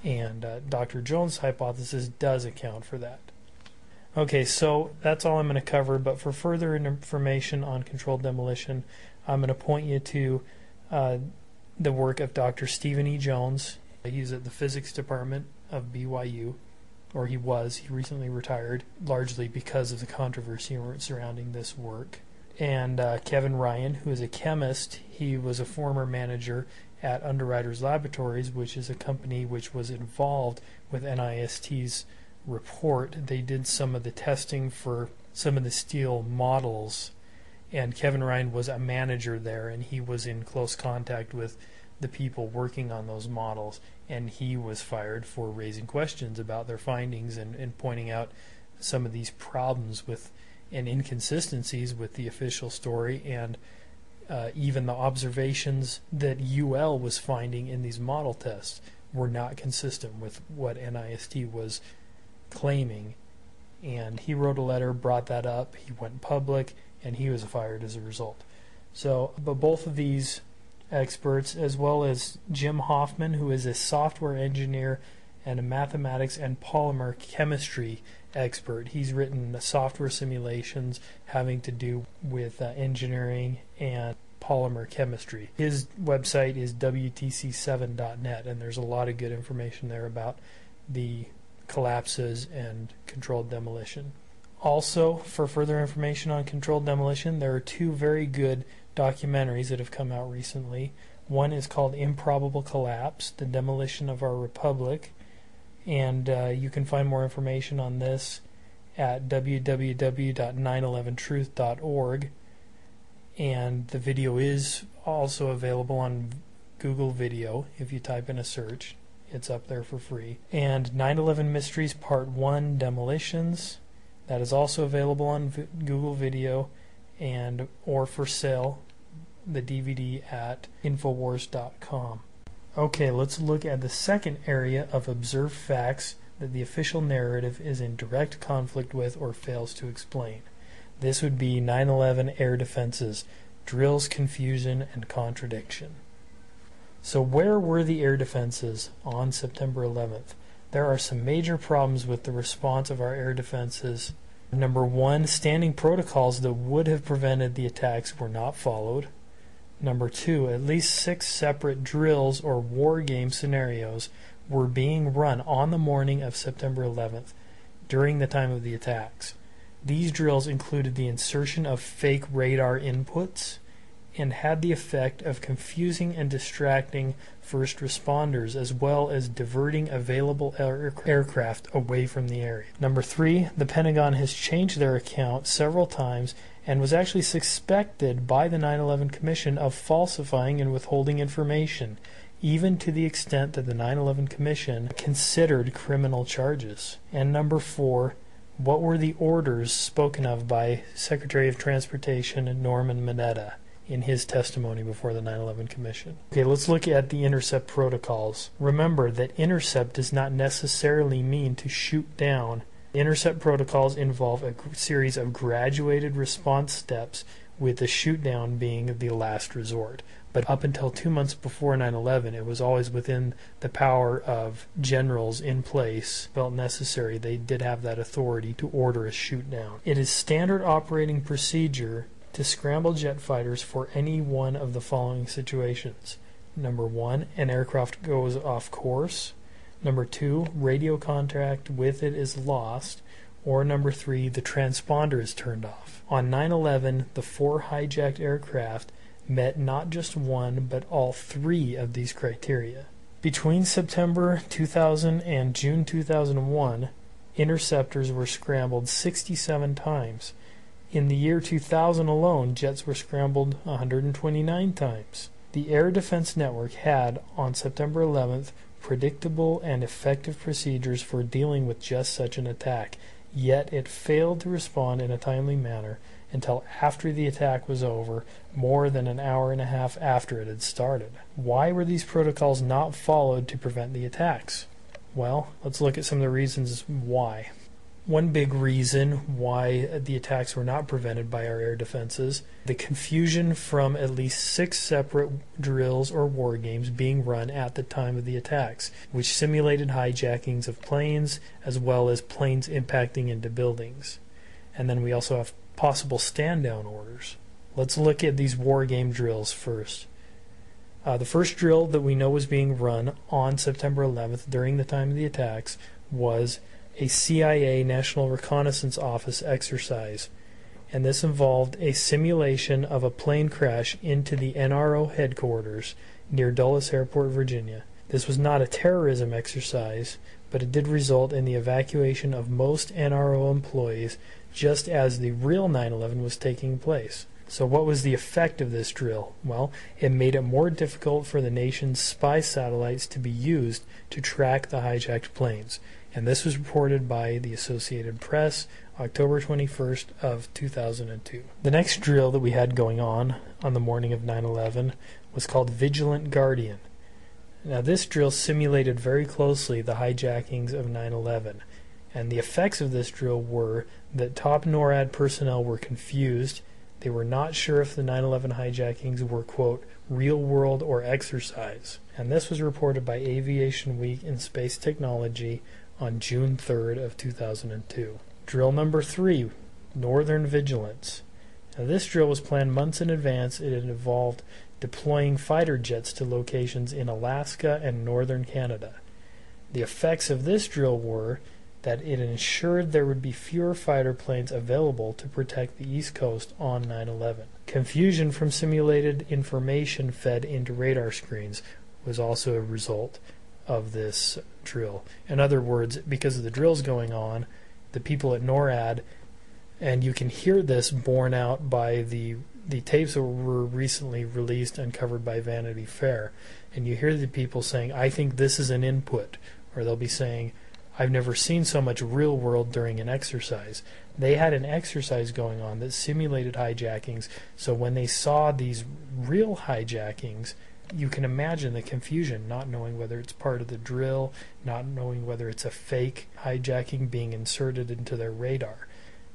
S1: And Dr. Jones' hypothesis does account for that. Okay, so that's all I'm going to cover, but for further information on controlled demolition, I'm going to point you to the work of Dr. Stephen E. Jones. He's at the physics department of BYU, or he was. He recently retired, largely because of the controversy surrounding this work. And Kevin Ryan, who is a chemist. He was a former manager at Underwriters Laboratories, which is a company which was involved with NIST's report. They did some of the testing for some of the steel models, and Kevin Ryan was a manager there, and he was in close contact with the people working on those models, and he was fired for raising questions about their findings and pointing out some of these problems with and inconsistencies with the official story, and even the observations that UL was finding in these model tests were not consistent with what NIST was claiming. And he wrote a letter, brought that up, he went public, and he was fired as a result. So, but both of these experts, as well as Jim Hoffman, who is a software engineer and a mathematics and polymer chemistry expert. He's written software simulations having to do with engineering and polymer chemistry. His website is WTC7.net, and there's a lot of good information there about the collapses and controlled demolition. Also, for further information on controlled demolition, there are two very good documentaries that have come out recently. One is called Improbable Collapse, The Demolition of Our Republic, and you can find more information on this at www.911truth.org, and the video is also available on Google Video. If you type in a search, it's up there for free. And 9/11 Mysteries Part 1, Demolitions, that is also available on Google Video and or for sale, the DVD at Infowars.com. Okay, let's look at the second area of observed facts that the official narrative is in direct conflict with or fails to explain. This would be 9/11 air defenses, drills, confusion, and contradiction. So where were the air defenses on September 11th? There are some major problems with the response of our air defenses. Number one, standing protocols that would have prevented the attacks were not followed. Number two, at least 6 separate drills or war game scenarios were being run on the morning of September 11th during the time of the attacks. These drills included the insertion of fake radar inputs and had the effect of confusing and distracting first responders, as well as diverting available aircraft away from the area. Number three, the Pentagon has changed their account several times and was actually suspected by the 9/11 Commission of falsifying and withholding information, even to the extent that the 9/11 Commission considered criminal charges. And number four, what were the orders spoken of by Secretary of Transportation Norman Mineta in his testimony before the 9/11 Commission? Okay, let's look at the intercept protocols. Remember that intercept does not necessarily mean to shoot down. Intercept protocols involve a series of graduated response steps, with the shoot down being the last resort. But up until 2 months before 9/11, it was always within the power of generals in place, felt necessary. They did have that authority to order a shoot down. It is standard operating procedure to scramble jet fighters for any one of the following situations. Number one, an aircraft goes off course. Number two, radio contact with it is lost. Or number three, the transponder is turned off. On 9/11, the 4 hijacked aircraft met not just one, but all 3 of these criteria. Between September 2000 and June 2001, interceptors were scrambled 67 times. In the year 2000 alone, jets were scrambled 129 times. The Air Defense Network had, on September 11th, predictable and effective procedures for dealing with just such an attack, yet it failed to respond in a timely manner until after the attack was over, more than an hour and a half after it had started. Why were these protocols not followed to prevent the attacks? Well, let's look at some of the reasons why. One big reason why the attacks were not prevented by our air defenses, the confusion from at least 6 separate drills or war games being run at the time of the attacks, which simulated hijackings of planes as well as planes impacting into buildings. And then we also have possible stand-down orders. Let's look at these war game drills first. The first drill that we know was being run on September 11th during the time of the attacks was a CIA National Reconnaissance Office exercise, and this involved a simulation of a plane crash into the NRO headquarters near Dulles Airport, Virginia. This was not a terrorism exercise, but it did result in the evacuation of most NRO employees just as the real 9/11 was taking place. So what was the effect of this drill? Well, it made it more difficult for the nation's spy satellites to be used to track the hijacked planes. And this was reported by the Associated Press, October 21st of 2002. The next drill that we had going on the morning of 9/11 was called Vigilant Guardian. Now this drill simulated very closely the hijackings of 9/11. And the effects of this drill were that top NORAD personnel were confused. They were not sure if the 9/11 hijackings were, quote, real world or exercise. And this was reported by Aviation Week in Space Technology on June 3rd of 2002. Drill number 3, Northern Vigilance. Now this drill was planned months in advance. It involved deploying fighter jets to locations in Alaska and northern Canada. The effects of this drill were that it ensured there would be fewer fighter planes available to protect the East Coast on 9/11. Confusion from simulated information fed into radar screens was also a result of this drill. In other words, because of the drills going on, the people at NORAD, and you can hear this borne out by the tapes that were recently released and covered by Vanity Fair, and you hear the people saying, I think this is an input, or they'll be saying, I've never seen so much real world during an exercise. They had an exercise going on that simulated hijackings, so when they saw these real hijackings, you can imagine the confusion, not knowing whether it's part of the drill, not knowing whether it's a fake hijacking being inserted into their radar.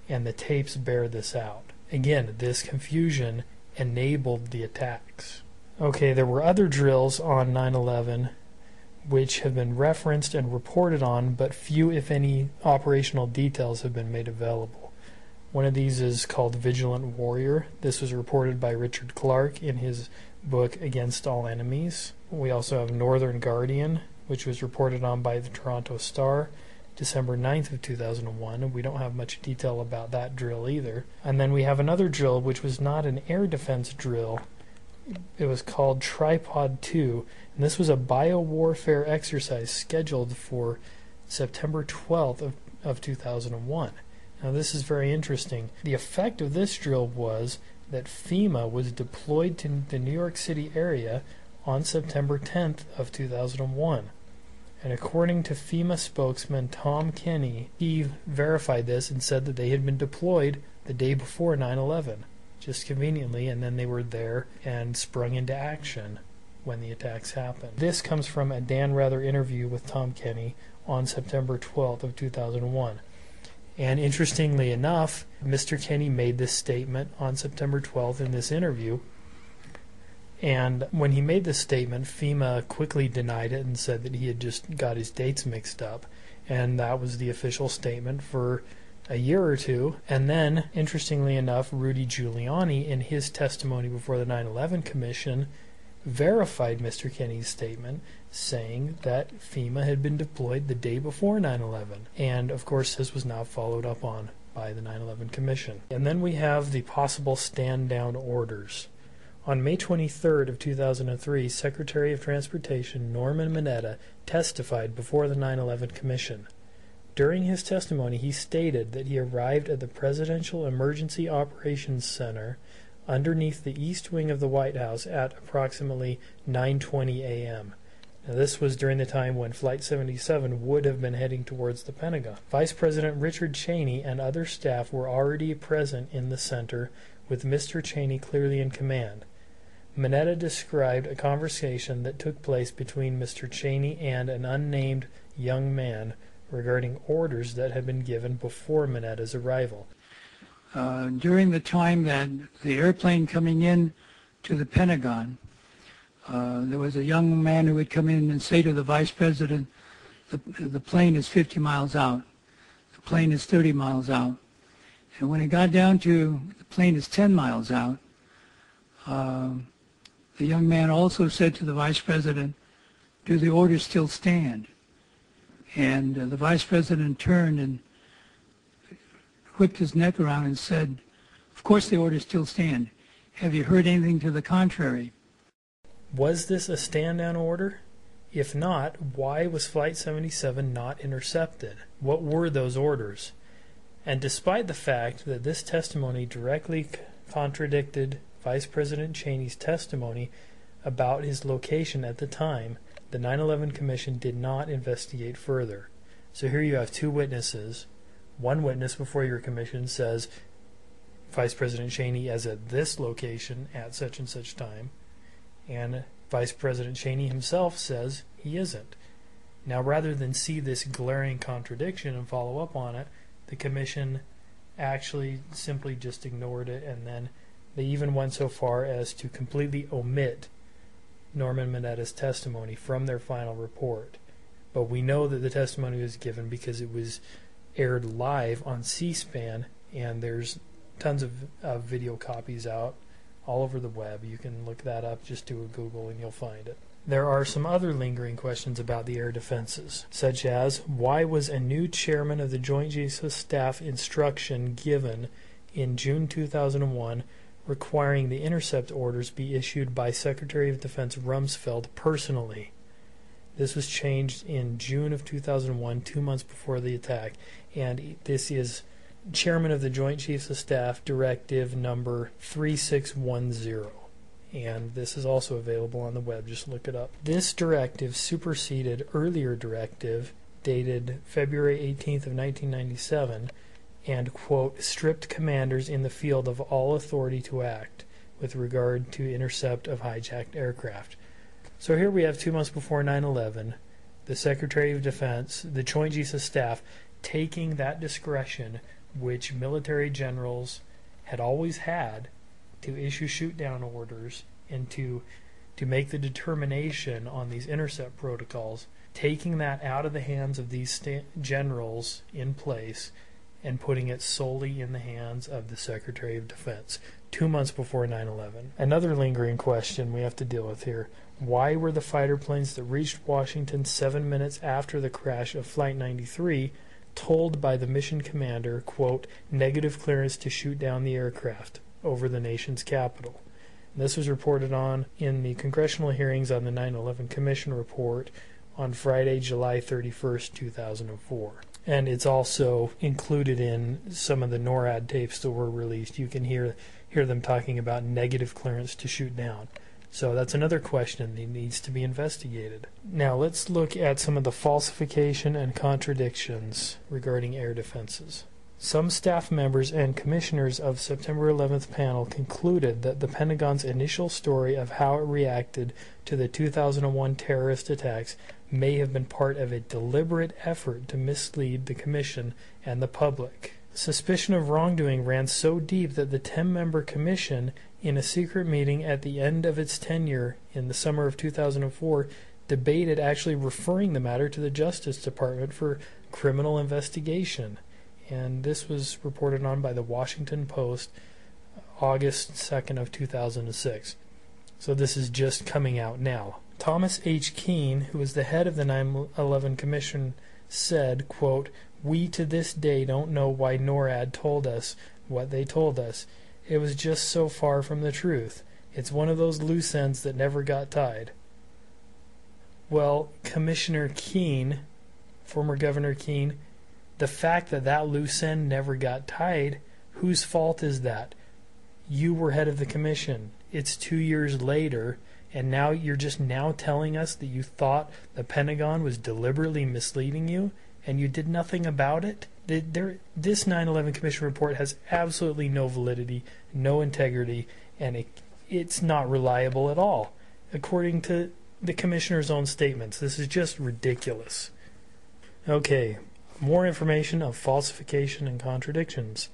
S1: And the tapes bear this out. Again, this confusion enabled the attacks. Okay, there were other drills on 9/11 which have been referenced and reported on, but few, if any, operational details have been made available. One of these is called Vigilant Warrior. This was reported by Richard Clark in his book Against All Enemies. We also have Northern Guardian, which was reported on by the Toronto Star, December 9th of 2001. We don't have much detail about that drill either. And then we have another drill which was not an air defense drill. It was called Tripod 2, and this was a biowarfare exercise scheduled for September 12th of 2001. Now this is very interesting. The effect of this drill was that FEMA was deployed to the New York City area on September 10th of 2001. And according to FEMA spokesman Tom Kenny, he verified this and said that they had been deployed the day before 9/11. Just conveniently, and then they were there and sprung into action when the attacks happened. This comes from a Dan Rather interview with Tom Kenny on September 12th of 2001. And interestingly enough, Mr. Kenny made this statement on September 12th in this interview. And when he made this statement, FEMA quickly denied it and said that he had just got his dates mixed up. And that was the official statement for a year or two. And then, interestingly enough, Rudy Giuliani, in his testimony before the 9/11 Commission, verified Mr. Kenny's statement, saying that FEMA had been deployed the day before 9/11. And, of course, this was not followed up on by the 9/11 Commission. And then we have the possible stand-down orders. On May 23rd of 2003, Secretary of Transportation Norman Mineta testified before the 9/11 Commission. During his testimony, he stated that he arrived at the Presidential Emergency Operations Center underneath the east wing of the White House at approximately 9:20 a.m. Now, this was during the time when Flight 77 would have been heading towards the Pentagon. Vice President Richard Cheney and other staff were already present in the center, with Mr. Cheney clearly in command. Mineta described a conversation that took place between Mr. Cheney and an unnamed young man regarding orders that had been given before Mineta's arrival.
S3: During the time that the airplane coming in to the Pentagon, there was a young man who would come in and say to the vice president, the plane is 50 miles out, the plane is 30 miles out. And when it got down to the plane is 10 miles out, the young man also said to the vice president, do the orders still stand? And the vice president turned and whipped his neck around and said, of course the orders still stand. Have you heard anything to the contrary?
S1: Was this a stand-down order? If not, why was Flight 77 not intercepted? What were those orders? And despite the fact that this testimony directly contradicted Vice President Cheney's testimony about his location at the time, the 9/11 Commission did not investigate further. So here you have two witnesses. One witness before your commission says Vice President Cheney is at this location at such and such time, and Vice President Cheney himself says he isn't. Now, rather than see this glaring contradiction and follow up on it, the commission actually simply just ignored it, and then they even went so far as to completely omit Norman Mineta's testimony from their final report. But we know that the testimony was given because it was aired live on C-SPAN, and there's tons of video copies out all over the web. You can look that up, just do a Google and you'll find it. There are some other lingering questions about the air defenses, such as why was a new chairman of the Joint Chiefs of Staff instruction given in June 2001 requiring the intercept orders be issued by Secretary of Defense Rumsfeld personally. This was changed in June of 2001, 2 months before the attack, and this is Chairman of the Joint Chiefs of Staff Directive number 3610. And this is also available on the web, just look it up. This directive superseded earlier directive dated February 18th of 1997 and, quote, stripped commanders in the field of all authority to act with regard to intercept of hijacked aircraft. So here we have 2 months before 9/11, the Secretary of Defense, the Joint Chiefs of Staff, taking that discretion which military generals had always had to issue shoot-down orders and to make the determination on these intercept protocols, taking that out of the hands of these generals in place and putting it solely in the hands of the Secretary of Defense 2 months before 9/11. Another lingering question we have to deal with here. Why were the fighter planes that reached Washington 7 minutes after the crash of Flight 93 told by the mission commander, quote, negative clearance to shoot down the aircraft over the nation's capital? And this was reported on in the congressional hearings on the 9/11 Commission report on Friday, July 31st, 2004. And it's also included in some of the NORAD tapes that were released. You can hear them talking about negative clearance to shoot down. So that's another question that needs to be investigated. Now let's look at some of the falsification and contradictions regarding air defenses. Some staff members and commissioners of September 11th panel concluded that the Pentagon's initial story of how it reacted to the 2001 terrorist attacks may have been part of a deliberate effort to mislead the Commission and the public. Suspicion of wrongdoing ran so deep that the 10-member Commission, in a secret meeting at the end of its tenure in the summer of 2004, debated actually referring the matter to the Justice Department for criminal investigation. And this was reported on by the Washington Post, August 2nd of 2006. So this is just coming out now. Thomas H. Keene, who was the head of the 9/11 Commission, said, quote, we to this day don't know why NORAD told us what they told us. It was just so far from the truth. It's one of those loose ends that never got tied. Well, Commissioner Keene, former Governor Keene, The fact that that loose end never got tied, whose fault is that? You were head of the commission. It's 2 years later, and now you're just now telling us that you thought the Pentagon was deliberately misleading you, and you did nothing about it? This 9/11 Commission report has absolutely no validity, no integrity, and it's not reliable at all. According to the Commissioner's own statements, this is just ridiculous. Okay, more information of falsification and contradictions.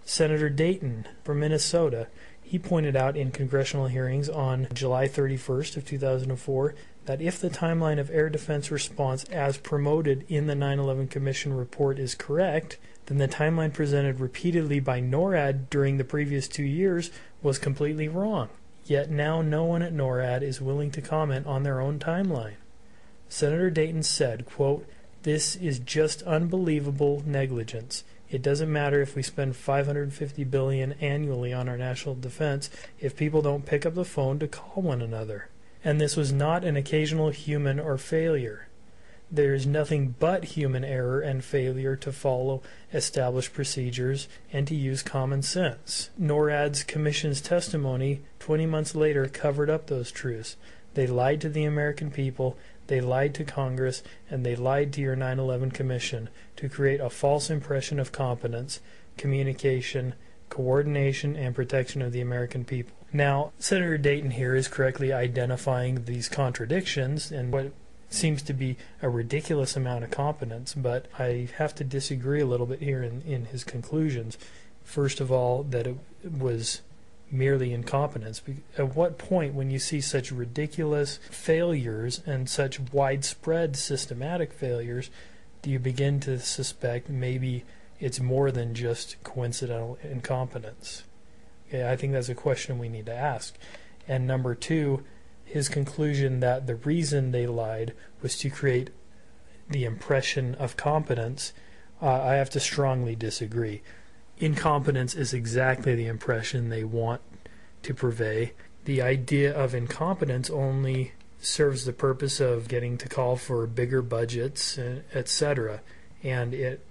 S1: Senator Dayton from Minnesota, he pointed out in congressional hearings on July 31st of 2004 that if the timeline of air defense response as promoted in the 9/11 Commission report is correct, then the timeline presented repeatedly by NORAD during the previous 2 years was completely wrong. Yet now no one at NORAD is willing to comment on their own timeline. Senator Dayton said, quote, "This is just unbelievable negligence. It doesn't matter if we spend $550 billion annually on our national defense if people don't pick up the phone to call one another. And this was not an occasional human or failure. There is nothing but human error and failure to follow established procedures and to use common sense." NORAD's commission's testimony 20 months later covered up those truths. They lied to the American people, they lied to Congress, and they lied to your 9/11 Commission to create a false impression of competence, communication, coordination, and protection of the American people. Now, Senator Dayton here is correctly identifying these contradictions and what seems to be a ridiculous amount of competence, but I have to disagree a little bit here in his conclusions. First of all, that it was merely incompetence. At what point, when you see such ridiculous failures and such widespread systematic failures, do you begin to suspect maybe it's more than just coincidental incompetence? Okay, I think that's a question we need to ask. And number two, his conclusion that the reason they lied was to create the impression of competence, I have to strongly disagree. Incompetence is exactly the impression they want to purvey. The idea of incompetence only serves the purpose of getting to call for bigger budgets, etc. And it,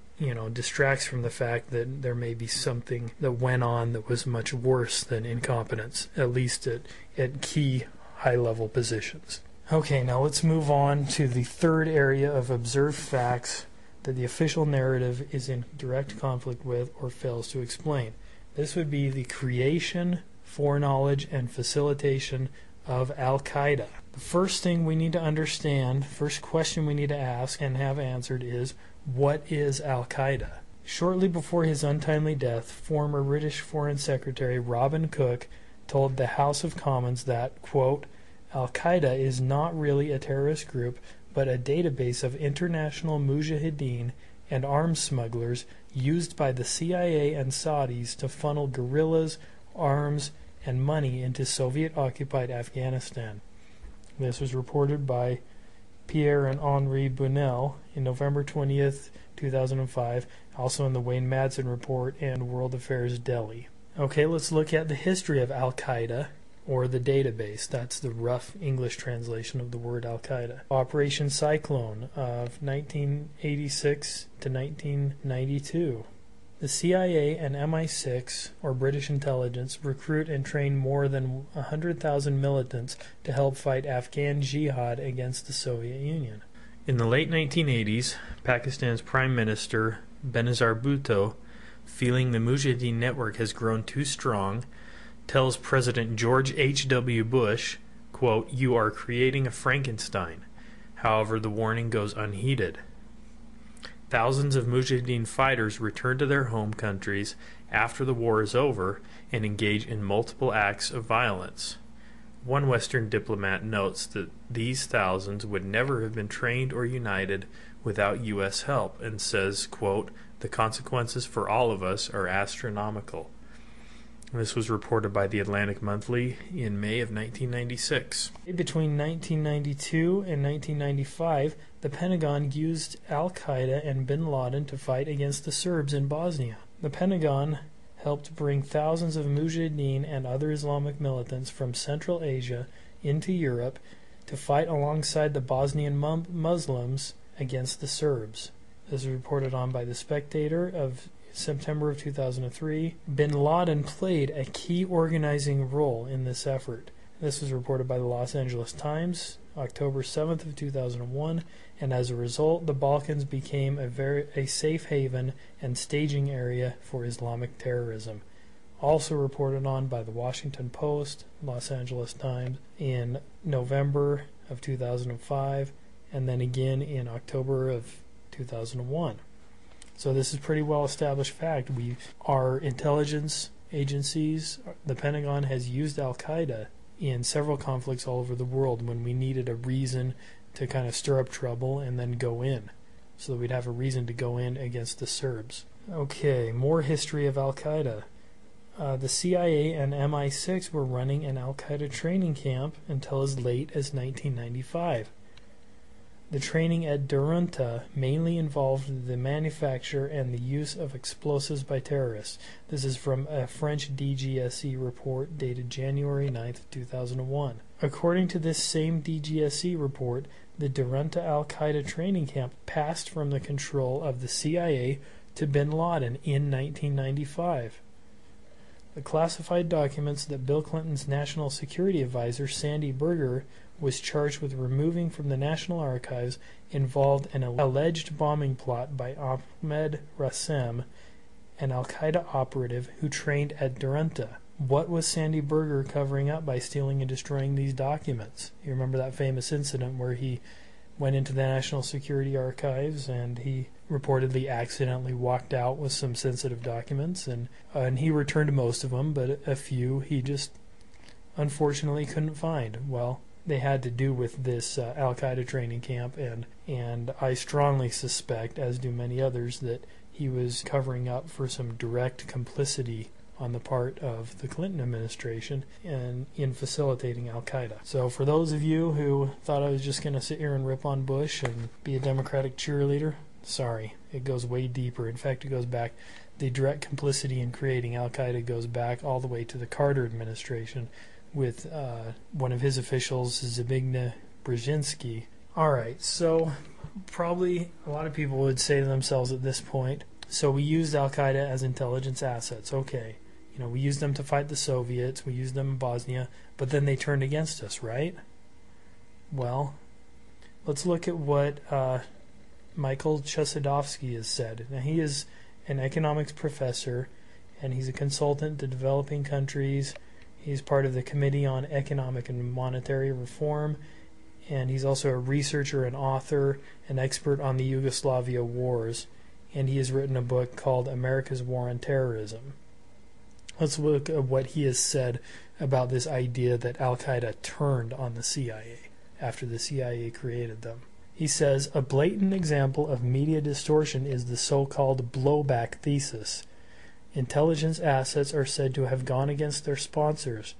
S1: distracts from the fact that there may be something that went on that was much worse than incompetence, at least at key high-level positions. Okay, now let's move on to the third area of observed facts that the official narrative is in direct conflict with or fails to explain. This would be the creation, foreknowledge, and facilitation of Al-Qaeda. The first thing we need to understand, first question we need to ask and have answered is, what is Al-Qaeda? Shortly before his untimely death, former British Foreign Secretary Robin Cook told the House of Commons that, quote, "Al-Qaeda is not really a terrorist group, but a database of international mujahideen and arms smugglers used by the CIA and Saudis to funnel guerrillas, arms, and money into Soviet-occupied Afghanistan." This was reported by Pierre and Henri Bunel in November 20th, 2005, also in the Wayne Madsen Report and World Affairs Delhi. Okay, let's look at the history of Al-Qaeda, or the database. That's the rough English translation of the word Al-Qaeda. Operation Cyclone of 1986 to 1992. The CIA and MI6, or British intelligence, recruit and train more than 100,000 militants to help fight Afghan jihad against the Soviet Union. In the late 1980s, Pakistan's Prime Minister Benazir Bhutto, feeling the Mujahideen network has grown too strong, tells President George H.W. Bush, quote, "You are creating a Frankenstein." However, the warning goes unheeded. Thousands of Mujahideen fighters return to their home countries after the war is over and engage in multiple acts of violence. One Western diplomat notes that these thousands would never have been trained or united without U.S. help and says, quote, "The consequences for all of us are astronomical." This was reported by the Atlantic Monthly in May of 1996. Between 1992 and 1995, the Pentagon used Al-Qaeda and bin Laden to fight against the Serbs in Bosnia. The Pentagon helped bring thousands of Mujahideen and other Islamic militants from Central Asia into Europe to fight alongside the Bosnian Muslims against the Serbs. This is reported on by The Spectator of September of 2003. Bin Laden played a key organizing role in this effort. This was reported by the Los Angeles Times, October 7th of 2001, and as a result, the Balkans became a safe haven and staging area for Islamic terrorism. Also reported on by the Washington Post, Los Angeles Times, in November of 2005, and then again in October of 2001. So this is pretty well established fact. Our intelligence agencies, the Pentagon has used Al-Qaeda in several conflicts all over the world when we needed a reason to kind of stir up trouble and then go in. So that we'd have a reason to go in against the Serbs. Okay, more history of Al-Qaeda. The CIA and MI6 were running an Al-Qaeda training camp until as late as 1995. The training at Derunta mainly involved the manufacture and the use of explosives by terrorists. This is from a French DGSE report dated January 9th, 2001. According to this same DGSE report, the Derunta al-Qaeda training camp passed from the control of the CIA to bin Laden in 1995. The classified documents that Bill Clinton's National Security Advisor, Sandy Berger, was charged with removing from the National Archives involved an alleged bombing plot by Ahmed Rassem, an al-Qaeda operative who trained at Derunta. What was Sandy Berger covering up by stealing and destroying these documents? You remember that famous incident where he went into the National Security Archives and he reportedly accidentally walked out with some sensitive documents, and he returned most of them, but a few he just unfortunately couldn't find. Well, they had to do with this Al-Qaeda training camp, and I strongly suspect, as do many others, that he was covering up for some direct complicity on the part of the Clinton administration and in facilitating Al-Qaeda. So for those of you who thought I was just going to sit here and rip on Bush and be a Democratic cheerleader, sorry, it goes way deeper. In fact, it goes back, the direct complicity in creating Al-Qaeda goes back all the way to the Carter administration with one of his officials, Zbigniew Brzezinski. Alright, so probably a lot of people would say to themselves at this point, so we used Al-Qaeda as intelligence assets. Okay, we used them to fight the Soviets, we used them in Bosnia, but then they turned against us, right? Well, let's look at what Michael Chossudovsky has said. Now, he is an economics professor, and he's a consultant to developing countries. He's part of the Committee on Economic and Monetary Reform, and he's also a researcher and author, an expert on the Yugoslavia wars, and he has written a book called America's War on Terrorism. Let's look at what he has said about this idea that Al-Qaeda turned on the CIA after the CIA created them. He says, a blatant example of media distortion is the so-called blowback thesis. Intelligence assets are said to have gone against their sponsors.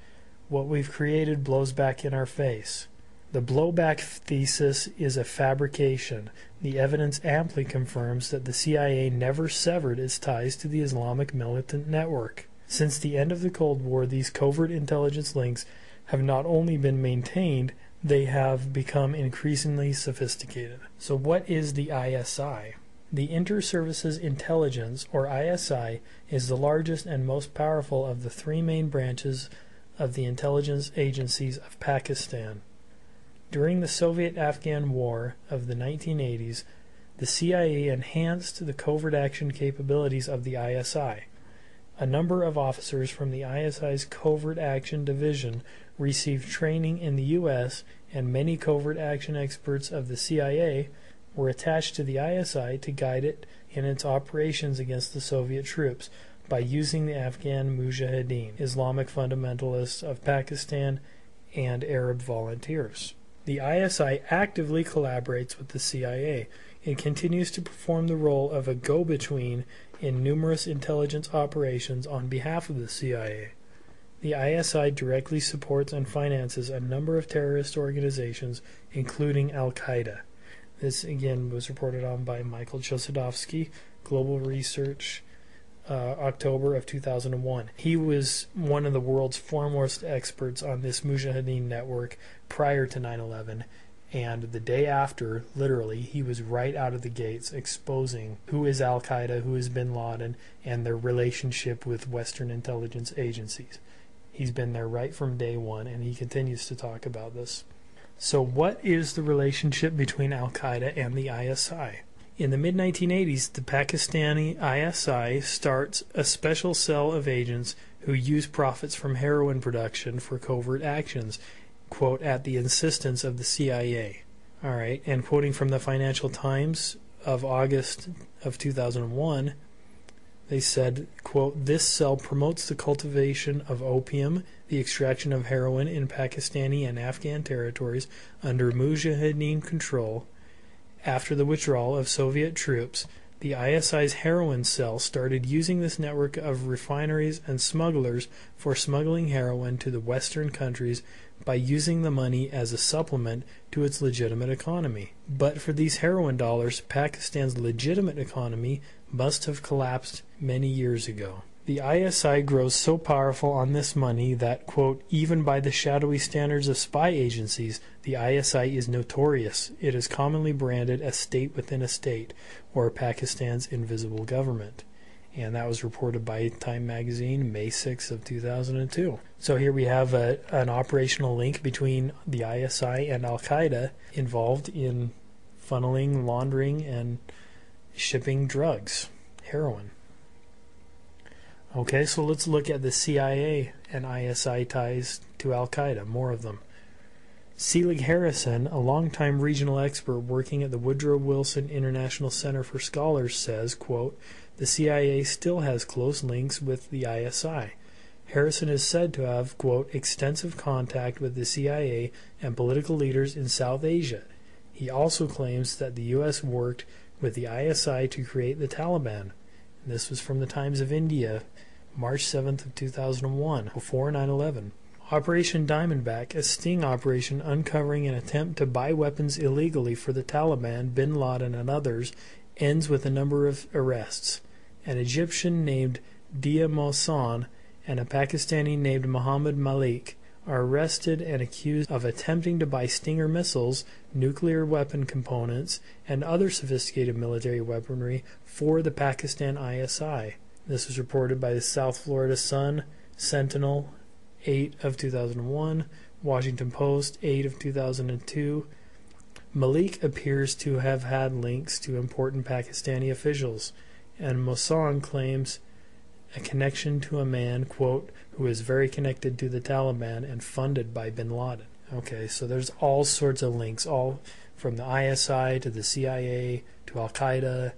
S1: What we've created blows back in our face. The blowback thesis is a fabrication. The evidence amply confirms that the CIA never severed its ties to the Islamic militant network. Since the end of the Cold War, these covert intelligence links have not only been maintained, they have become increasingly sophisticated. So what is the ISI? The Inter-Services Intelligence, or ISI, is the largest and most powerful of the three main branches of the intelligence agencies of Pakistan. During the Soviet-Afghan War of the 1980s, the CIA enhanced the covert action capabilities of the ISI. A number of officers from the ISI's Covert Action Division received training in the U.S., and many covert action experts of the CIA were attached to the ISI to guide it in its operations against the Soviet troops by using the Afghan Mujahideen, Islamic fundamentalists of Pakistan, and Arab volunteers. The ISI actively collaborates with the CIA. It continues to perform the role of a go-between in numerous intelligence operations on behalf of the CIA. The ISI directly supports and finances a number of terrorist organizations, including Al-Qaeda. This, again, was reported on by Michael Chossudovsky, Global Research, October of 2001. He was one of the world's foremost experts on this Mujahideen network prior to 9/11, And the day after, literally, he was right out of the gates exposing who is Al-Qaeda, who is bin Laden, and their relationship with Western intelligence agencies. He's been there right from day one, and he continues to talk about this. So what is the relationship between Al-Qaeda and the ISI? In the mid-1980s, the Pakistani ISI starts a special cell of agents who use profits from heroin production for covert actions, quote, at the insistence of the CIA. All right, and quoting from the Financial Times of August of 2001, they said, quote, this cell promotes the cultivation of opium, the extraction of heroin in Pakistani and Afghan territories under Mujahideen control. After the withdrawal of Soviet troops, the ISI's heroin cell started using this network of refineries and smugglers for smuggling heroin to the Western countries by using the money as a supplement to its legitimate economy. But for these heroin dollars, Pakistan's legitimate economy must have collapsed many years ago. The ISI grows so powerful on this money that, quote, even by the shadowy standards of spy agencies, the ISI is notorious. It is commonly branded a state within a state, or Pakistan's invisible government. And that was reported by Time magazine, May 6th of 2002. So here we have an operational link between the ISI and Al-Qaeda involved in funneling, laundering, and shipping drugs, heroin. Okay, so let's look at the CIA and ISI ties to Al-Qaeda, more of them. Selig Harrison, a longtime regional expert working at the Woodrow Wilson International Center for Scholars, says, quote, the CIA still has close links with the ISI. Harrison is said to have, quote, extensive contact with the CIA and political leaders in South Asia. He also claims that the U.S. worked with the ISI to create the Taliban. This was from the Times of India, March 7th of 2001, before 9/11. Operation Diamondback, a sting operation uncovering an attempt to buy weapons illegally for the Taliban, bin Laden, and others, ends with a number of arrests. An Egyptian named Dia Mohsen and a Pakistani named Mohammed Malik are arrested and accused of attempting to buy Stinger missiles, nuclear weapon components, and other sophisticated military weaponry for the Pakistan ISI. This was reported by the South Florida Sun, Sentinel, 8 of 2001, Washington Post, 8 of 2002. Malik appears to have had links to important Pakistani officials, and Mohsen claims a connection to a man, quote, who is very connected to the Taliban and funded by bin Laden. Okay, so there's all sorts of links, all from the ISI to the CIA to Al-Qaeda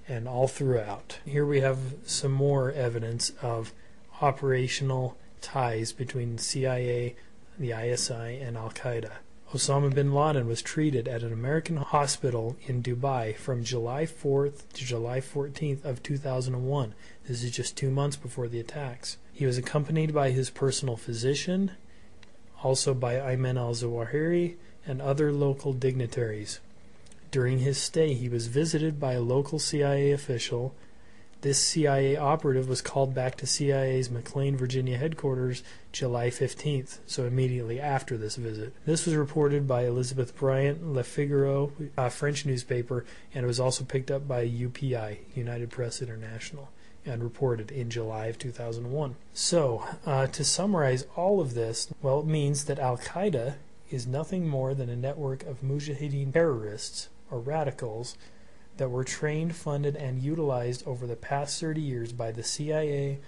S1: and all throughout. Here we have some more evidence of operational ties between the CIA, the ISI, and Al-Qaeda. Osama bin Laden was treated at an American hospital in Dubai from July 4th to July 14th of 2001. This is just 2 months before the attacks. He was accompanied by his personal physician, also by Ayman al-Zawahiri, and other local dignitaries. During his stay, he was visited by a local CIA official. This CIA operative was called back to CIA's McLean, Virginia headquarters July 15th, so immediately after this visit. This was reported by Elizabeth Bryant, Le Figaro, a French newspaper, and it was also picked up by UPI, United Press International, and reported in July of 2001. So, to summarize all of this, well, it means that Al-Qaeda is nothing more than a network of Mujahideen terrorists, or radicals, that were trained, funded, and utilized over the past 30 years by the CIA,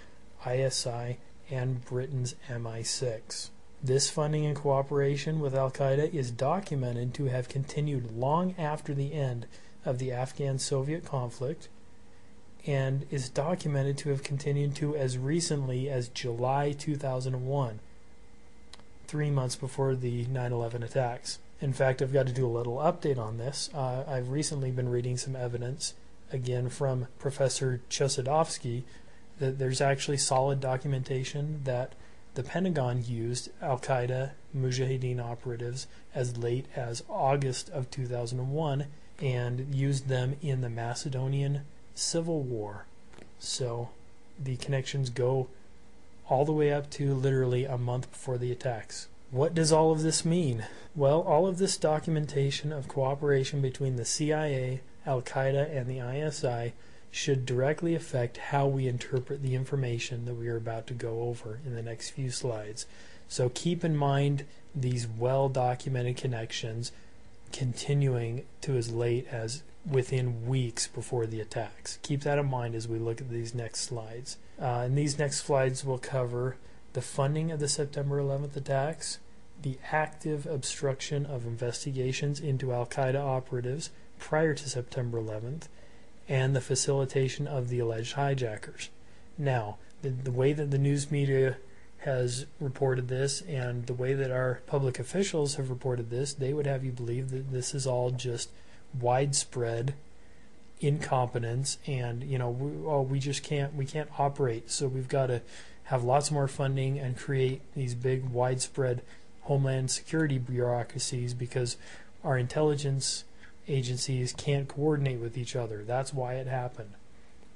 S1: ISI, and Britain's MI6. This funding and cooperation with Al-Qaeda is documented to have continued long after the end of the Afghan-Soviet conflict, and is documented to have continued to as recently as July 2001, 3 months before the 9/11 attacks. In fact, I've got to do a little update on this. I've recently been reading some evidence, again from Professor Chosadovsky, that there's actually solid documentation that the Pentagon used Al-Qaeda Mujahideen operatives as late as August of 2001 and used them in the Macedonian Civil War. So the connections go all the way up to literally a month before the attacks. What does all of this mean? Well, all of this documentation of cooperation between the CIA, Al-Qaeda, and the ISI should directly affect how we interpret the information that we are about to go over in the next few slides. So keep in mind these well-documented connections continuing to as late as within weeks before the attacks. Keep that in mind as we look at these next slides. And these next slides will cover the funding of the September 11th attacks, the active obstruction of investigations into Al-Qaeda operatives prior to September 11th, and the facilitation of the alleged hijackers. Now, the way that the news media has reported this and the way that our public officials have reported this, they would have you believe that this is all just widespread incompetence, and we can't operate, so we've got to have lots more funding and create these big widespread homeland security bureaucracies because our intelligence agencies can't coordinate with each other. That's why it happened.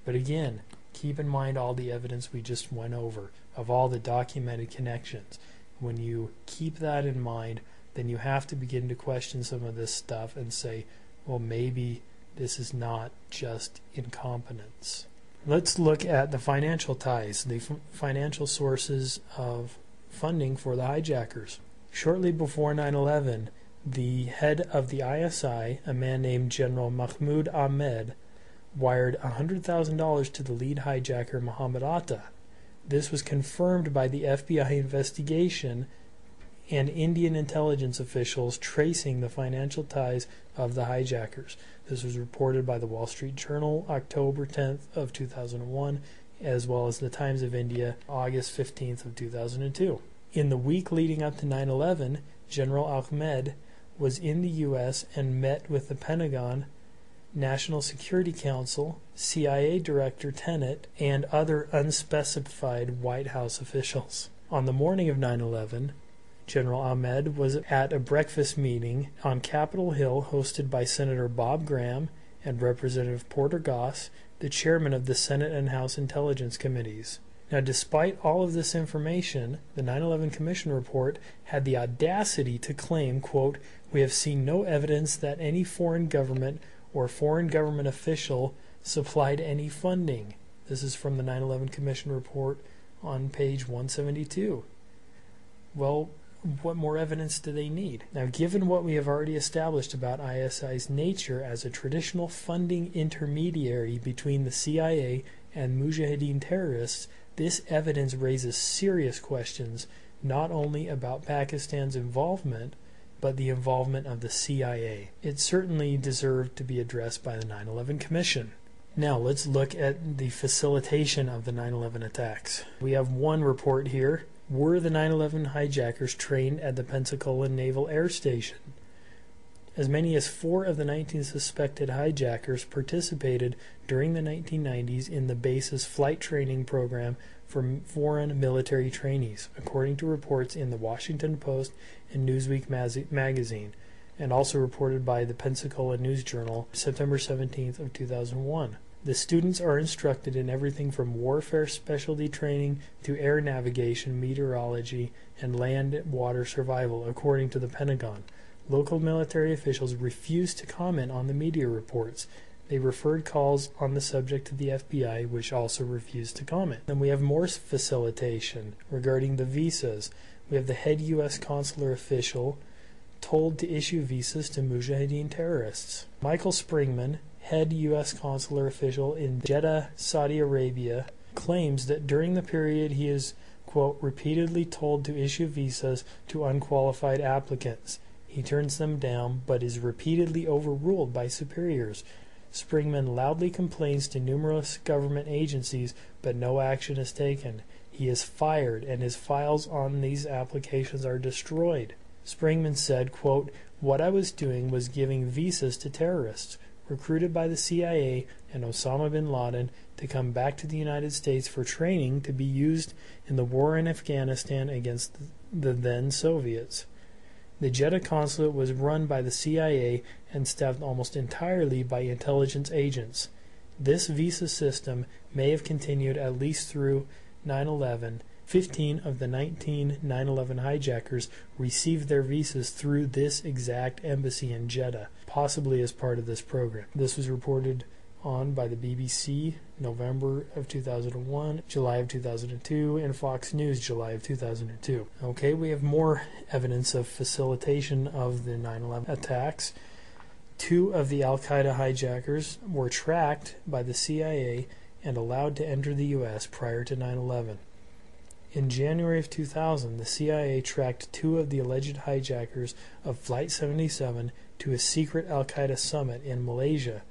S1: But again, keep in mind all the evidence we just went over of all the documented connections. When you keep that in mind, then you have to begin to question some of this stuff and say, well, maybe this is not just incompetence. Let's look at the financial ties, the financial sources of funding for the hijackers. Shortly before 9/11, the head of the ISI, a man named General Mahmoud Ahmed, wired $100,000 to the lead hijacker Mohammed Atta. This was confirmed by the FBI investigation and Indian intelligence officials tracing the financial ties of the hijackers. This was reported by the Wall Street Journal October 10th of 2001, as well as the Times of India August 15th of 2002. In the week leading up to 9/11, General Ahmed was in the U.S. and met with the Pentagon, National Security Council, CIA Director Tenet, and other unspecified White House officials. On the morning of 9/11, General Ahmed was at a breakfast meeting on Capitol Hill hosted by Senator Bob Graham and Representative Porter Goss, the chairman of the Senate and House Intelligence Committees. Now, despite all of this information, the 9/11 Commission report had the audacity to claim, quote, "We have seen no evidence that any foreign government or foreign government official supplied any funding." This is from the 9/11 Commission report on page 172. Well, what more evidence do they need? Now, given what we have already established about ISI's nature as a traditional funding intermediary between the CIA and Mujahideen terrorists, this evidence raises serious questions not only about Pakistan's involvement, but the involvement of the CIA. It certainly deserved to be addressed by the 9/11 Commission. Now, let's look at the facilitation of the 9/11 attacks. We have one report here. Were the 9/11 hijackers trained at the Pensacola Naval Air Station? As many as 4 of the 19 suspected hijackers participated during the 1990s in the base's flight training program for foreign military trainees, according to reports in the Washington Post and Newsweek magazine, and also reported by the Pensacola News Journal, September 17th of 2001. The students are instructed in everything from warfare specialty training to air navigation, meteorology, and land-water survival, according to the Pentagon. Local military officials refused to comment on the media reports. They referred calls on the subject to the FBI, which also refused to comment. Then we have more facilitation regarding the visas. We have the head U.S. consular official told to issue visas to Mujahideen terrorists. Michael Springman, head U.S. consular official in Jeddah, Saudi Arabia, claims that during the period he is, quote, repeatedly told to issue visas to unqualified applicants. He turns them down, but is repeatedly overruled by superiors. Springman loudly complains to numerous government agencies, but no action is taken. He is fired, and his files on these applications are destroyed. Springman said, quote, "What I was doing was giving visas to terrorists recruited by the CIA and Osama bin Laden to come back to the United States for training to be used in the war in Afghanistan against the then Soviets. The Jeddah consulate was run by the CIA and staffed almost entirely by intelligence agents. This visa system may have continued at least through 9/11, 15 of the 19 9/11 hijackers received their visas through this exact embassy in Jeddah, possibly as part of this program. This was reported on by the BBC, November of 2001, July of 2002, and Fox News, July of 2002. Okay, we have more evidence of facilitation of the 9/11 attacks. 2 of the Al-Qaeda hijackers were tracked by the CIA and allowed to enter the U.S. prior to 9/11. In January of 2000, the CIA tracked 2 of the alleged hijackers of Flight 77 to a secret Al-Qaeda summit in Malaysia,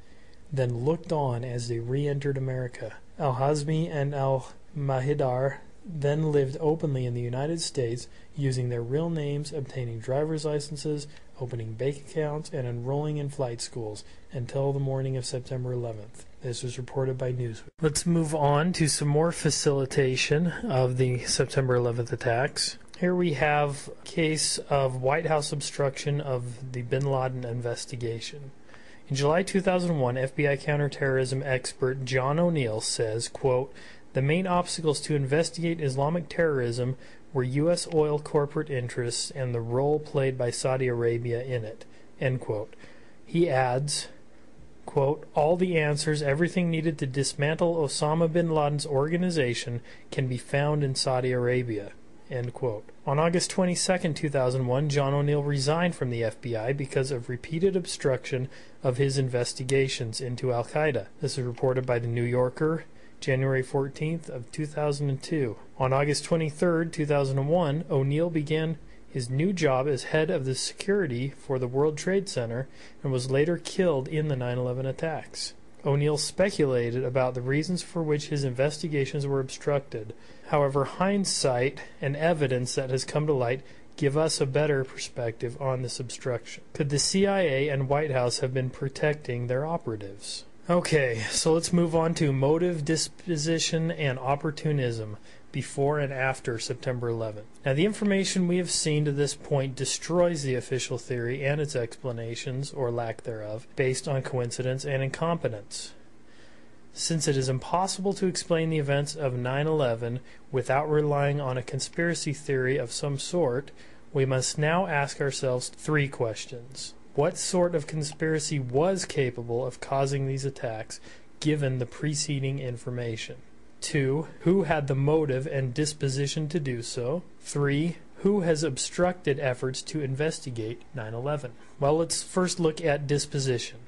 S1: then looked on as they re-entered America. Al-Hazmi and Al-Mahidar then lived openly in the United States, using their real names, obtaining driver's licenses, opening bank accounts, and enrolling in flight schools until the morning of September 11th. This was reported by Newsweek. Let's move on to some more facilitation of the September 11th attacks. Here we have a case of White House obstruction of the bin Laden investigation. In July 2001, FBI counterterrorism expert John O'Neill says, quote, "The main obstacles to investigate Islamic terrorism were U.S. oil corporate interests and the role played by Saudi Arabia in it." End quote. He adds, quote, "All the answers, everything needed to dismantle Osama bin Laden's organization can be found in Saudi Arabia." End quote. On August 22, 2001, John O'Neill resigned from the FBI because of repeated obstruction of his investigations into Al-Qaeda. This is reported by the New Yorker, January 14th of 2002. On August 23, 2001, O'Neill began his new job as head of the security for the World Trade Center and was later killed in the 9/11 attacks. O'Neill speculated about the reasons for which his investigations were obstructed. However, hindsight and evidence that has come to light give us a better perspective on this obstruction. Could the CIA and White House have been protecting their operatives? Okay, so let's move on to motive, disposition, and opportunism before and after September 11th. Now, the information we have seen to this point destroys the official theory and its explanations, or lack thereof, based on coincidence and incompetence. Since it is impossible to explain the events of 9/11 without relying on a conspiracy theory of some sort, we must now ask ourselves 3 questions. What sort of conspiracy was capable of causing these attacks, given the preceding information? 2. Who had the motive and disposition to do so? 3. Who has obstructed efforts to investigate 9/11? Well, let's first look at disposition.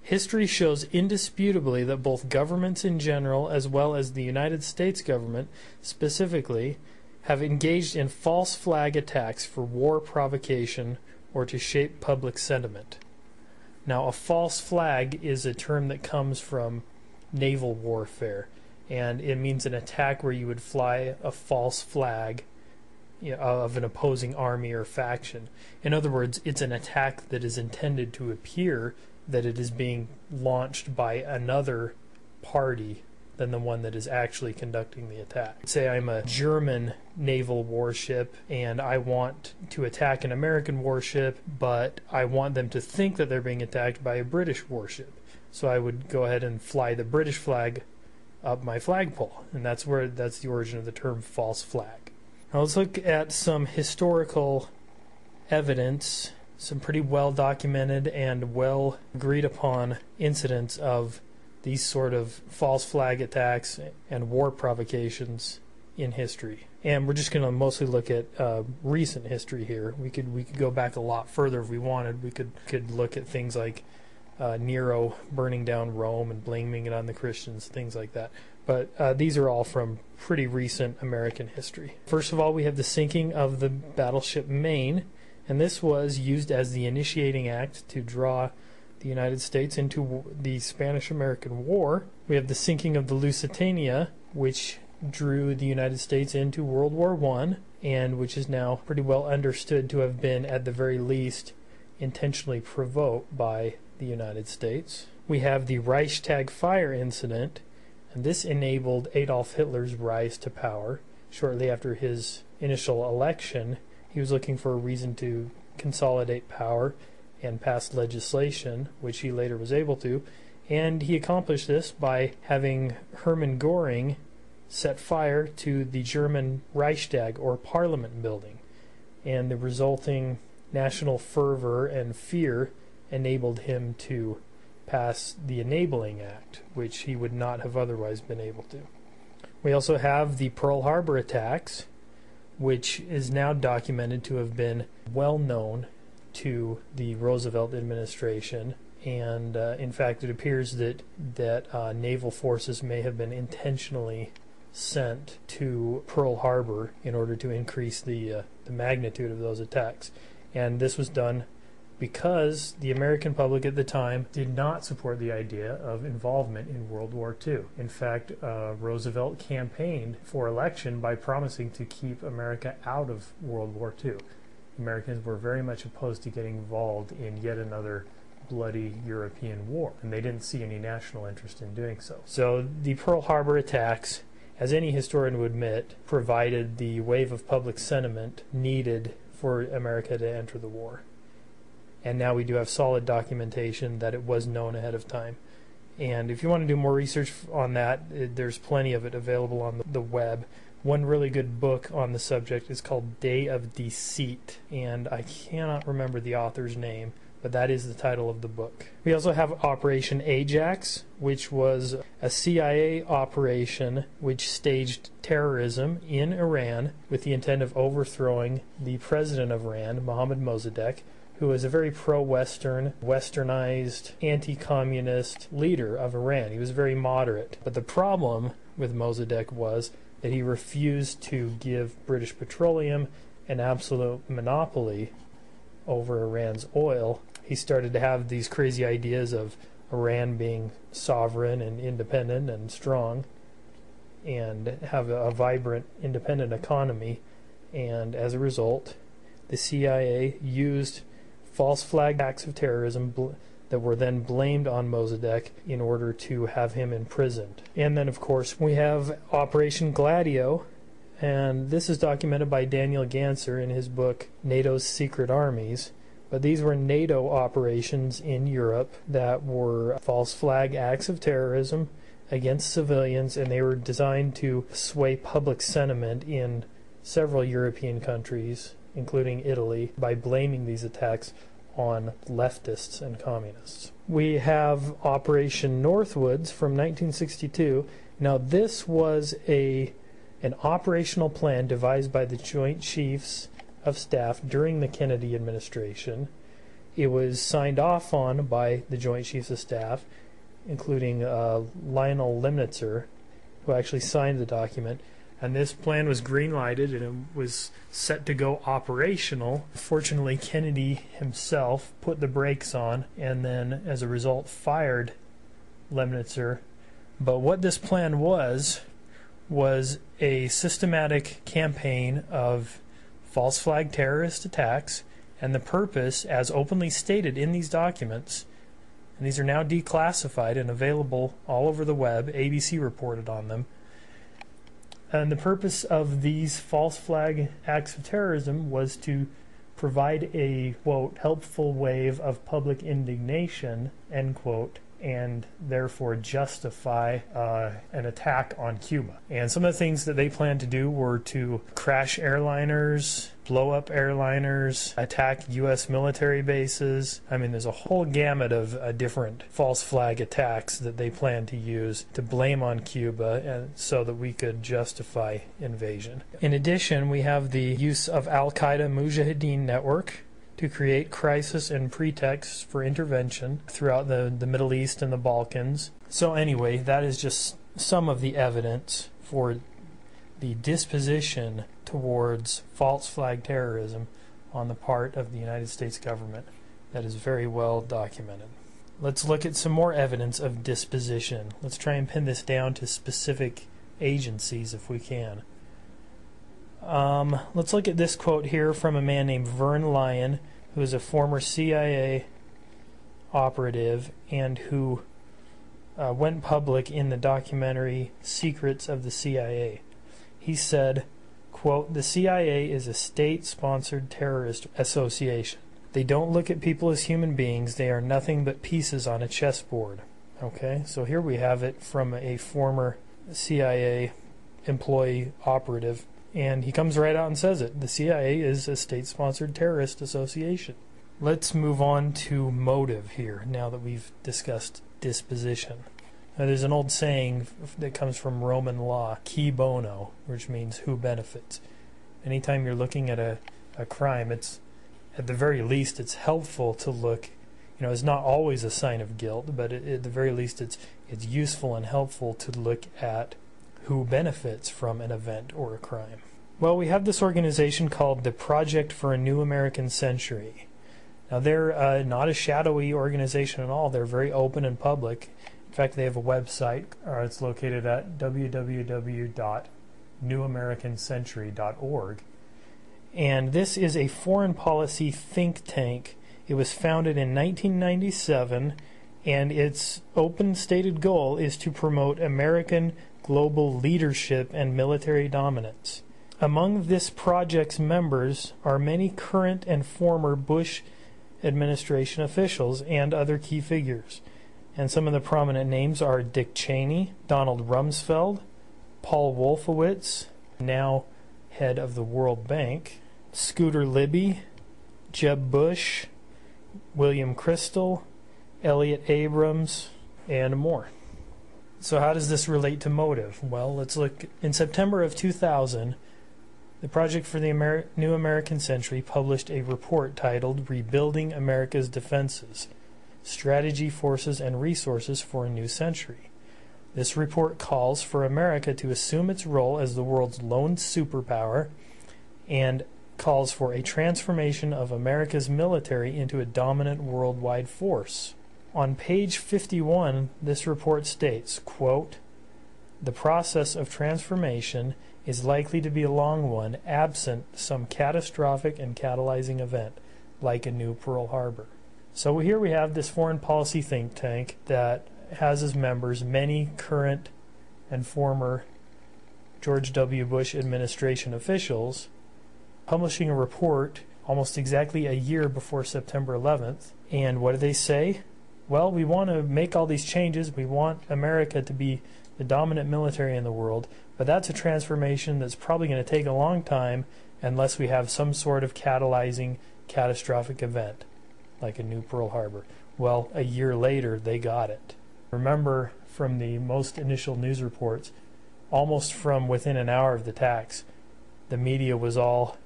S1: History shows indisputably that both governments in general, as well as the United States government specifically, have engaged in false flag attacks for war provocation or to shape public sentiment. Now, a false flag is a term that comes from naval warfare, and it means an attack where you would fly a false flag, of an opposing army or faction. In other words, it's an attack that is intended to appear that it is being launched by another party than the one that is actually conducting the attack. Say I'm a German naval warship and I want to attack an American warship, but I want them to think that they're being attacked by a British warship. So I would go ahead and fly the British flag up my flagpole, and that's the origin of the term false flag. Now let's look at some historical evidence, some pretty well documented and well agreed upon incidents of these sort of false flag attacks and war provocations in history. And we're just going to mostly look at recent history here. We could go back a lot further if we wanted. We could look at things like Nero burning down Rome and blaming it on the Christians, things like that. But these are all from pretty recent American history. First of all, we have the sinking of the battleship Maine, and this was used as the initiating act to draw the United States into the Spanish-American War. We have the sinking of the Lusitania, which drew the United States into World War I, and which is now pretty well understood to have been, at the very least, intentionally provoked by the United States. We have the Reichstag fire incident, and this enabled Adolf Hitler's rise to power. Shortly after his initial election, he was looking for a reason to consolidate power and pass legislation, which he later was able to, and he accomplished this by having Hermann Göring set fire to the German Reichstag, or Parliament building, and the resulting national fervor and fear enabled him to pass the Enabling Act, which he would not have otherwise been able to. We also have the Pearl Harbor attacks, which is now documented to have been well known to the Roosevelt administration, and in fact it appears that naval forces may have been intentionally sent to Pearl Harbor in order to increase the magnitude of those attacks. And this was done because the American public at the time did not support the idea of involvement in World War II. In fact, Roosevelt campaigned for election by promising to keep America out of World War II. Americans were very much opposed to getting involved in yet another bloody European war, and they didn't see any national interest in doing so. So the Pearl Harbor attacks, as any historian would admit, provided the wave of public sentiment needed for America to enter the war. And now we do have solid documentation that it was known ahead of time. And if you want to do more research on that, there's plenty of it available on the web. One really good book on the subject is called Day of Deceit, and I cannot remember the author's name, but that is the title of the book. We also have Operation Ajax, which was a CIA operation which staged terrorism in Iran with the intent of overthrowing the president of Iran, Mohammad Mossadegh, who was a very pro-Western, westernized, anti-communist leader of Iran. He was very moderate. But the problem with Mossadegh was that he refused to give British Petroleum an absolute monopoly over Iran's oil. He started to have these crazy ideas of Iran being sovereign and independent and strong and have a vibrant, independent economy. And as a result, the CIA used false flag acts of terrorism that were then blamed on Mossadegh in order to have him imprisoned. And then, of course, we have Operation Gladio, and this is documented by Daniel Ganser in his book NATO's Secret Armies. But these were NATO operations in Europe that were false flag acts of terrorism against civilians, and they were designed to sway public sentiment in several European countries, including Italy, by blaming these attacks on leftists and communists. We have Operation Northwoods from 1962. Now this was an operational plan devised by the Joint Chiefs of Staff during the Kennedy administration. It was signed off on by the Joint Chiefs of Staff, including Lionel Lemnitzer, who actually signed the document. And this plan was green-lighted and it was set to go operational. Fortunately, Kennedy himself put the brakes on and then, as a result, fired Lemnitzer. But what this plan was a systematic campaign of false flag terrorist attacks, and the purpose, as openly stated in these documents, and these are now declassified and available all over the web, ABC reported on them, and the purpose of these false flag acts of terrorism was to provide a, quote, helpful wave of public indignation, end quote, and therefore justify an attack on Cuba. And some of the things that they planned to do were to crash airliners, blow up airliners, attack U.S. military bases. I mean, there's a whole gamut of different false flag attacks that they planned to use to blame on Cuba so that we could justify invasion. In addition, we have the use of Al-Qaeda Mujahideen network to create crisis and pretexts for intervention throughout the Middle East and the Balkans. So anyway, that is just some of the evidence for the disposition towards false flag terrorism on the part of the United States government that is very well documented. Let's look at some more evidence of disposition. Let's try and pin this down to specific agencies if we can. Let's look at this quote here from a man named Vern Lyon, who is a former CIA operative and who went public in the documentary Secrets of the CIA. He said, quote, "The CIA is a state-sponsored terrorist association. They don't look at people as human beings. They are nothing but pieces on a chessboard." Okay, so here we have it from a former CIA employee operative, and he comes right out and says it. The CIA is a state-sponsored terrorist association. Let's move on to motive here, now that we've discussed disposition. Now, there's an old saying that comes from Roman law, qui bono, which means who benefits. Anytime you're looking at a crime, it's, at the very least, it's helpful to look, it's not always a sign of guilt, but at the very least it's useful and helpful to look at who benefits from an event or a crime. Well, we have this organization called the Project for a New American Century. Now, they're not a shadowy organization at all. They're very open and public. In fact, they have a website. It's located at www.newamericancentury.org. And this is a foreign policy think tank. It was founded in 1997, and its open stated goal is to promote American global leadership and military dominance. Among this project's members are many current and former Bush administration officials and other key figures. And some of the prominent names are Dick Cheney, Donald Rumsfeld, Paul Wolfowitz, now head of the World Bank, Scooter Libby, Jeb Bush, William Crystal, Elliott Abrams, and more. So how does this relate to motive? Well, let's look. In September of 2000, the Project for the New American Century published a report titled Rebuilding America's Defenses, Strategy, Forces, and Resources for a New Century. This report calls for America to assume its role as the world's lone superpower and calls for a transformation of America's military into a dominant worldwide force. On page 51, this report states, quote, "The process of transformation is likely to be a long one, absent some catastrophic and catalyzing event, like a new Pearl Harbor." So here we have this foreign policy think tank that has as members many current and former George W. Bush administration officials, publishing a report almost exactly a year before September 11th. And what do they say? Well, we want to make all these changes. We want America to be the dominant military in the world, but that's a transformation that's probably going to take a long time unless we have some sort of catalyzing catastrophic event, like a new Pearl Harbor. Well, a year later, they got it. Remember from the most initial news reports, almost from within an hour of the attacks, the media was all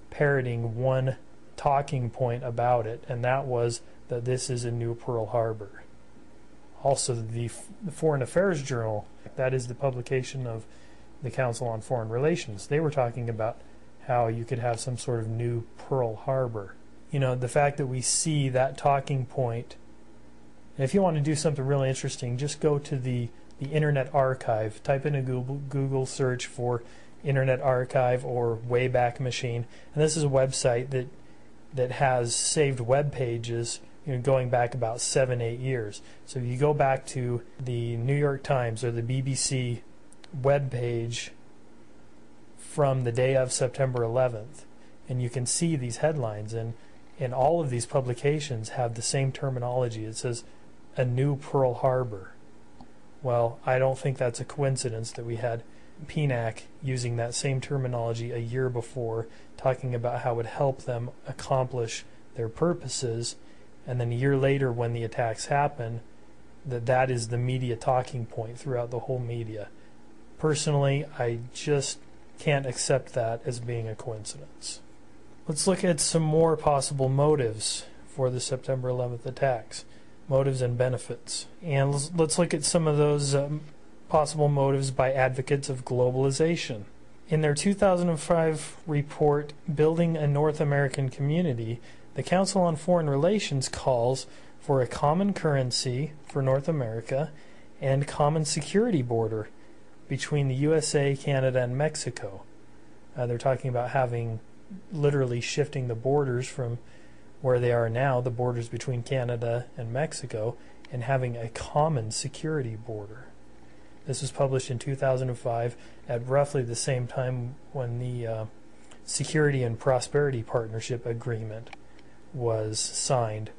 S1: parroting one talking point about it, and that was that this is a new Pearl Harbor. Also, the Foreign Affairs Journal, that is the publication of the Council on Foreign Relations, they were talking about how you could have some sort of new Pearl Harbor. The fact that we see that talking point, and if you want to do something really interesting, just go to the Internet Archive, type in a Google search for Internet Archive or Wayback Machine, and this is a website that has saved web pages going back about 7-8 years. So if you go back to the New York Times or the BBC web page from the day of September 11th, and you can see these headlines, and all of these publications have the same terminology. It says a new Pearl Harbor. Well, I don't think that's a coincidence that we had PNAC using that same terminology a year before, talking about how it would help them accomplish their purposes, and then a year later when the attacks happen, that is the media talking point throughout the whole media. Personally, I just can't accept that as being a coincidence. Let's look at some more possible motives for the September 11th attacks, motives and benefits. And let's look at some of those possible motives by advocates of globalization. In their 2005 report, Building a North American Community, the Council on Foreign Relations calls for a common currency for North America and common security border between the USA, Canada, and Mexico. They're talking about literally shifting the borders from where they are now, the borders between Canada and Mexico, and having a common security border. This was published in 2005 at roughly the same time when the Security and Prosperity Partnership Agreement was signed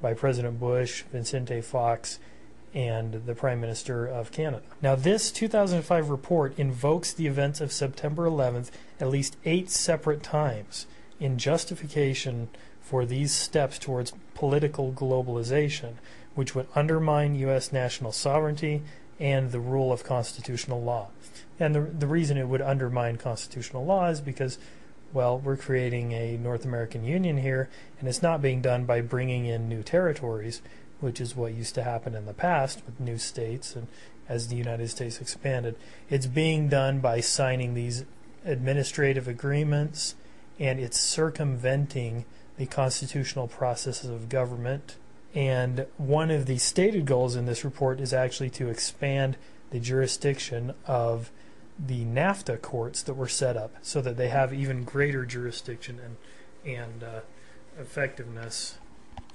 S1: by President Bush, Vicente Fox, and the Prime Minister of Canada. Now, this 2005 report invokes the events of September 11th at least 8 separate times in justification for these steps towards political globalization, which would undermine U.S. national sovereignty and the rule of constitutional law. And the reason it would undermine constitutional law is because, well, we're creating a North American Union here, and it's not being done by bringing in new territories, which is what used to happen in the past with new states and as the United States expanded. It's being done by signing these administrative agreements, and it's circumventing the constitutional processes of government. And one of the stated goals in this report is actually to expand the jurisdiction of the NAFTA courts that were set up so that they have even greater jurisdiction and effectiveness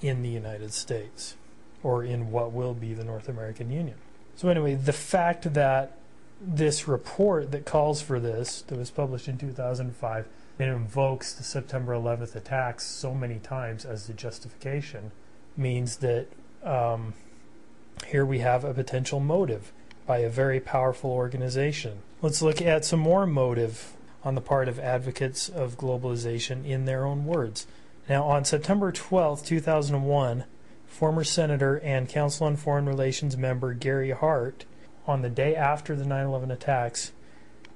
S1: in the United States, or in what will be the North American Union. So anyway, the fact that this report that calls for this, that was published in 2005, and invokes the September 11th attacks so many times as the justification, means that here we have a potential motive by a very powerful organization. Let's look at some more motive on the part of advocates of globalization in their own words. Now, on September 12th, 2001, former Senator and Council on Foreign Relations member Gary Hart, on the day after the 9/11 attacks,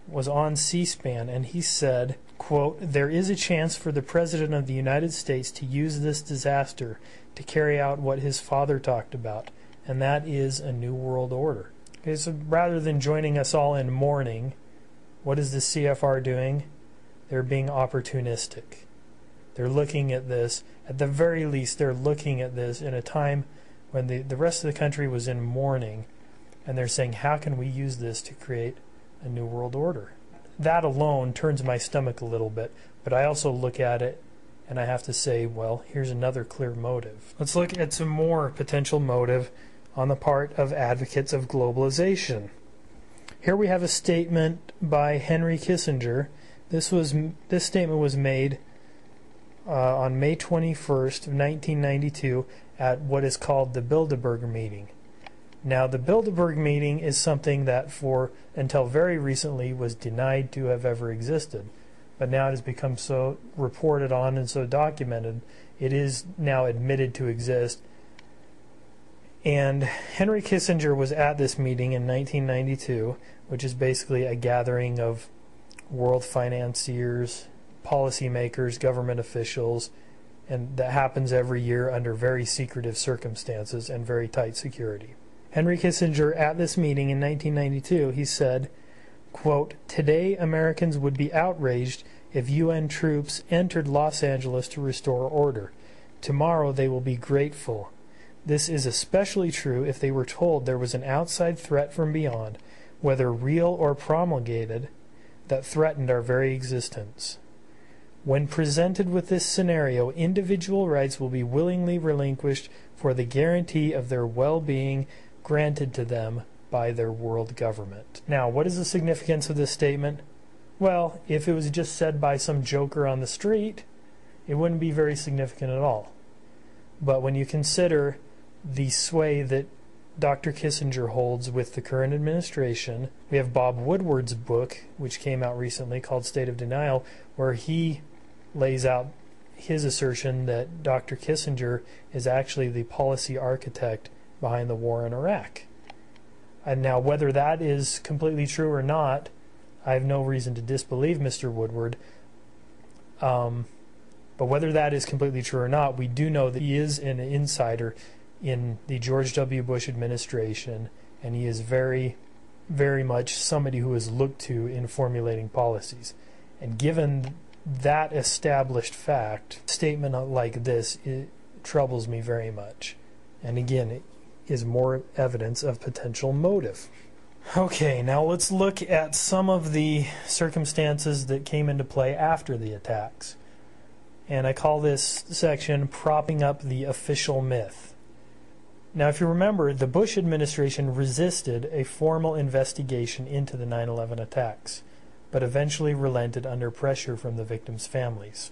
S1: was on C-SPAN, and he said, quote, "There is a chance for the President of the United States to use this disaster to carry out what his father talked about, and that is a new world order." Okay, so rather than joining us all in mourning, what is the CFR doing? They're being opportunistic. They're looking at this, at the very least, they're looking at this in a time when the rest of the country was in mourning, and they're saying, how can we use this to create a new world order? That alone turns my stomach a little bit, but I also look at it and I have to say, well, here's another clear motive. Let's look at some more potential motive on the part of advocates of globalization. Here we have a statement by Henry Kissinger. This statement was made on May 21st of 1992 at what is called the Bilderberg meeting. Now, the Bilderberg meeting is something that until very recently was denied to have ever existed, but now it has become so reported on and so documented, it is now admitted to exist. And Henry Kissinger was at this meeting in 1992, which is basically a gathering of world financiers, policymakers, government officials, and that happens every year under very secretive circumstances and very tight security. Henry Kissinger, at this meeting in 1992, he said, quote, "Today Americans would be outraged if UN troops entered Los Angeles to restore order. Tomorrow they will be grateful. This is especially true if they were told there was an outside threat from beyond, whether real or promulgated, that threatened our very existence. When presented with this scenario, individual rights will be willingly relinquished for the guarantee of their well-being granted to them by their world government." Now, what is the significance of this statement? Well, if it was just said by some joker on the street, it wouldn't be very significant at all. But when you consider the sway that Dr. Kissinger holds with the current administration, we have Bob Woodward's book, which came out recently, called State of Denial, where he lays out his assertion that Dr. Kissinger is actually the policy architect behind the war in Iraq. And now, whether that is completely true or not, I have no reason to disbelieve Mr. Woodward. But whether that is completely true or not, we do know that he is an insider in the George W. Bush administration, and he is very, very much somebody who is looked to in formulating policies. And given that established fact, a statement like this, it troubles me very much. And again, it is more evidence of potential motive. Okay, now let's look at some of the circumstances that came into play after the attacks. And I call this section Propping Up the Official Myth. Now, if you remember, the Bush administration resisted a formal investigation into the 9/11 attacks, but eventually relented under pressure from the victims' families.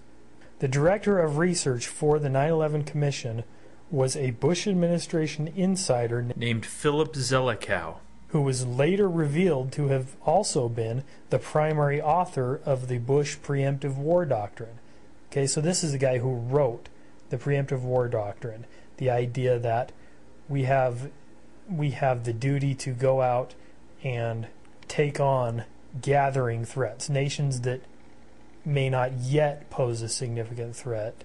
S1: The director of research for the 9/11 Commission was a Bush administration insider named Philip Zelikow, who was later revealed to have also been the primary author of the Bush preemptive war doctrine. Okay, so this is the guy who wrote the preemptive war doctrine, the idea that we have the duty to go out and take on gathering threats, nations that may not yet pose a significant threat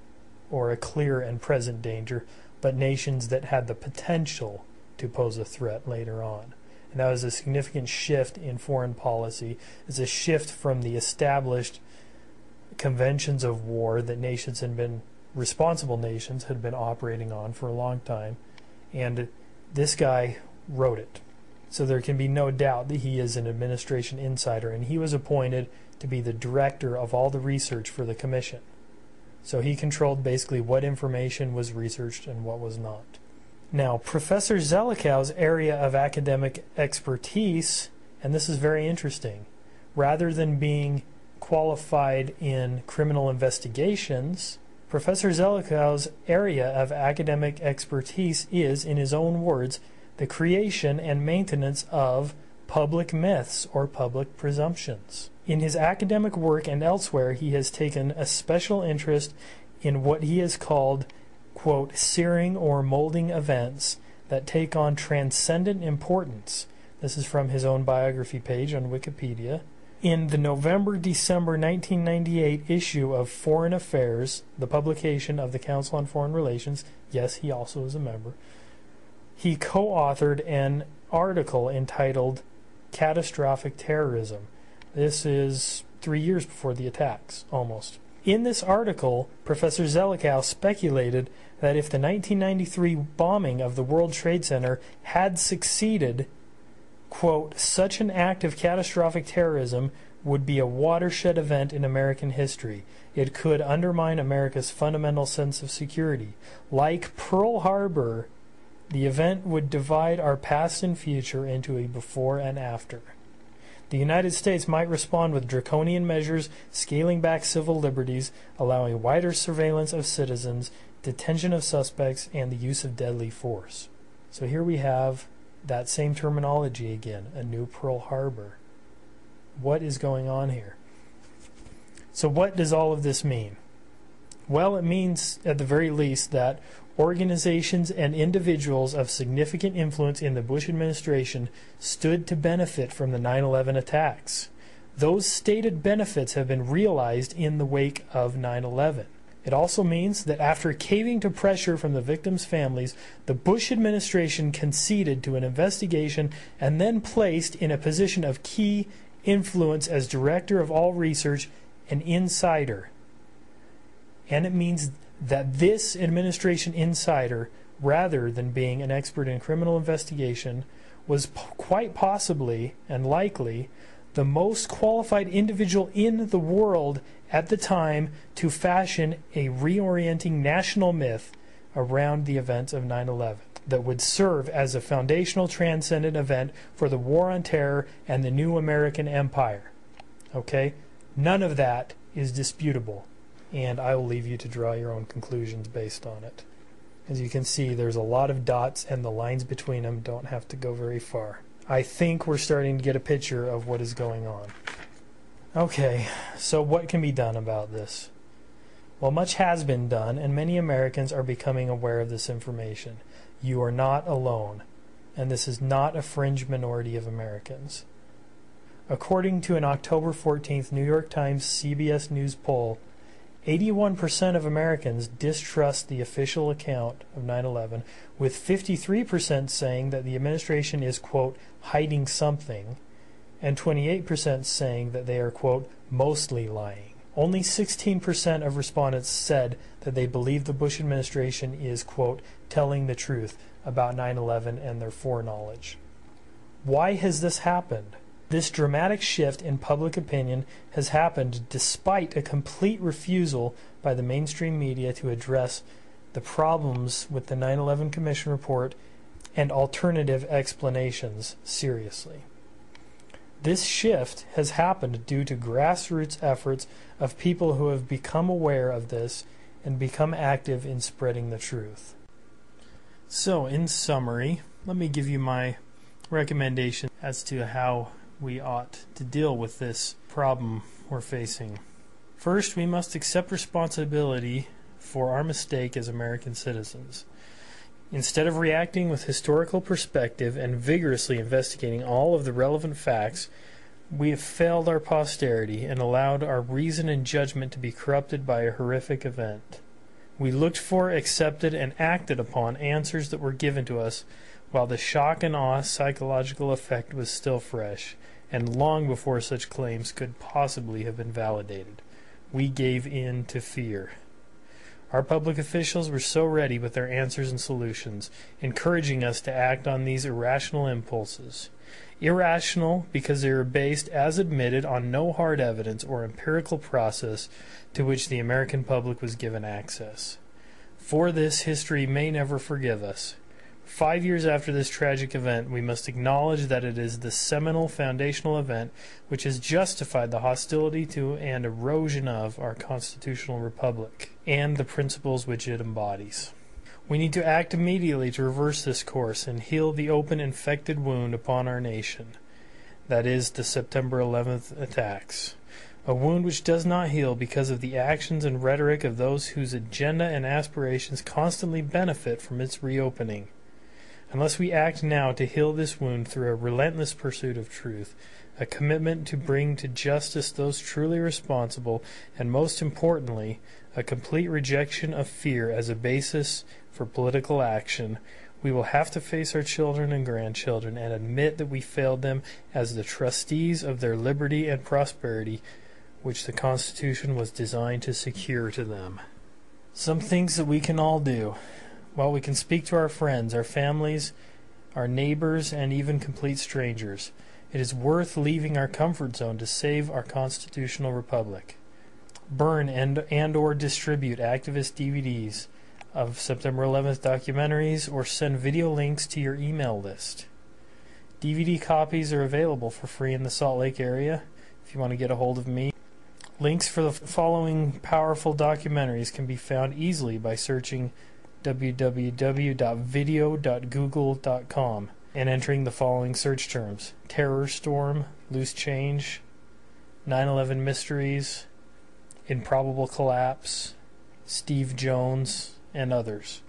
S1: or a clear and present danger, but nations that had the potential to pose a threat later on. And that was a significant shift in foreign policy. It's a shift from the established conventions of war that nations had been, responsible nations had been operating on for a long time. And this guy wrote it. So there can be no doubt that he is an administration insider, and he was appointed to be the director of all the research for the commission. So he controlled basically what information was researched and what was not. Now, Professor Zelikow's area of academic expertise, and this is very interesting, rather than being qualified in criminal investigations, Professor Zelikow's area of academic expertise is, in his own words, the creation and maintenance of public myths or public presumptions. In his academic work and elsewhere, he has taken a special interest in what he has called, quote, searing or molding events that take on transcendent importance. This is from his own biography page on Wikipedia. In the November-December 1998 issue of Foreign Affairs, the publication of the Council on Foreign Relations, yes, he also is a member, he co-authored an article entitled Catastrophic Terrorism. This is 3 years before the attacks, almost. In this article, Professor Zelikow speculated that if the 1993 bombing of the World Trade Center had succeeded, quote, such an act of catastrophic terrorism would be a watershed event in American history. It could undermine America's fundamental sense of security. Like Pearl Harbor, the event would divide our past and future into a before and after. The United States might respond with draconian measures, scaling back civil liberties, allowing wider surveillance of citizens, detention of suspects, and the use of deadly force. So here we have that same terminology again, a new Pearl Harbor. What is going on here? So what does all of this mean? Well, it means, at the very least, that organizations and individuals of significant influence in the Bush administration stood to benefit from the 9/11 attacks. Those stated benefits have been realized in the wake of 9/11. It also means that after caving to pressure from the victims' families, the Bush administration conceded to an investigation and then placed in a position of key influence as director of all research an insider. And it means that this administration insider, rather than being an expert in criminal investigation, was quite possibly and likely the most qualified individual in the world at the time to fashion a reorienting national myth around the events of 9/11 that would serve as a foundational transcendent event for the war on terror and the new American empire. Okay? None of that is disputable, and I will leave you to draw your own conclusions based on it. As you can see, there's a lot of dots, and the lines between them don't have to go very far. I think we're starting to get a picture of what is going on. Okay, so what can be done about this? Well, much has been done, and many Americans are becoming aware of this information. You are not alone, and this is not a fringe minority of Americans. According to an October 14th New York Times CBS News poll, 81% of Americans distrust the official account of 9/11, with 53% saying that the administration is, quote, hiding something, and 28% saying that they are, quote, mostly lying. Only 16% of respondents said that they believe the Bush administration is, quote, telling the truth about 9/11 and their foreknowledge. Why has this happened? This dramatic shift in public opinion has happened despite a complete refusal by the mainstream media to address the problems with the 9/11 Commission report and alternative explanations seriously. This shift has happened due to grassroots efforts of people who have become aware of this and become active in spreading the truth. So, in summary, let me give you my recommendation as to how we ought to deal with this problem we're facing. First, we must accept responsibility for our mistake as American citizens. Instead of reacting with historical perspective and vigorously investigating all of the relevant facts, we have failed our posterity and allowed our reason and judgment to be corrupted by a horrific event. We looked for, accepted, and acted upon answers that were given to us while the shock and awe psychological effect was still fresh, and long before such claims could possibly have been validated. We gave in to fear. Our public officials were so ready with their answers and solutions, encouraging us to act on these irrational impulses. Irrational because they were based, as admitted, on no hard evidence or empirical process to which the American public was given access. For this, history may never forgive us. 5 years after this tragic event, we must acknowledge that it is the seminal foundational event which has justified the hostility to and erosion of our constitutional republic and the principles which it embodies. We need to act immediately to reverse this course and heal the open infected wound upon our nation. That is, the September 11th attacks. A wound which does not heal because of the actions and rhetoric of those whose agenda and aspirations constantly benefit from its reopening. Unless we act now to heal this wound through a relentless pursuit of truth, a commitment to bring to justice those truly responsible, and most importantly, a complete rejection of fear as a basis for political action, we will have to face our children and grandchildren and admit that we failed them as the trustees of their liberty and prosperity, which the Constitution was designed to secure to them. Some things that we can all do. While we can speak to our friends, our families, our neighbors, and even complete strangers, it is worth leaving our comfort zone to save our constitutional republic. Burn and or distribute activist DVDs of September 11th documentaries, or send video links to your email list. DVD copies are available for free in the Salt Lake area if you want to get a hold of me. Links for the following powerful documentaries can be found easily by searching www.video.google.com and entering the following search terms: Terror Storm, Loose Change, 9/11 Mysteries, Improbable Collapse, Steve Jones, and others.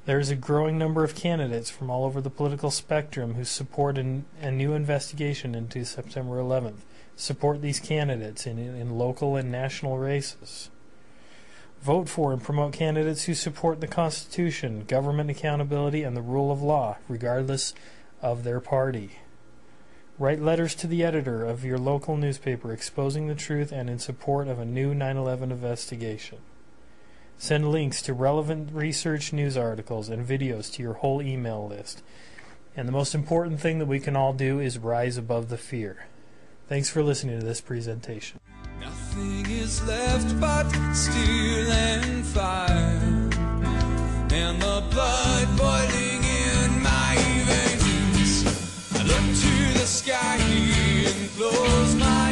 S1: There is a growing number of candidates from all over the political spectrum who support a new investigation into September 11th. Support these candidates in local and national races. Vote for and promote candidates who support the Constitution, government accountability, and the rule of law, regardless of their party. Write letters to the editor of your local newspaper exposing the truth and in support of a new 9/11 investigation. Send links to relevant research news articles and videos to your whole email list. And the most important thing that we can all do is rise above the fear. Thanks for listening to this presentation.
S4: Nothing is left but steel and fire, and the blood boiling in my veins. I look to the sky and close my eyes.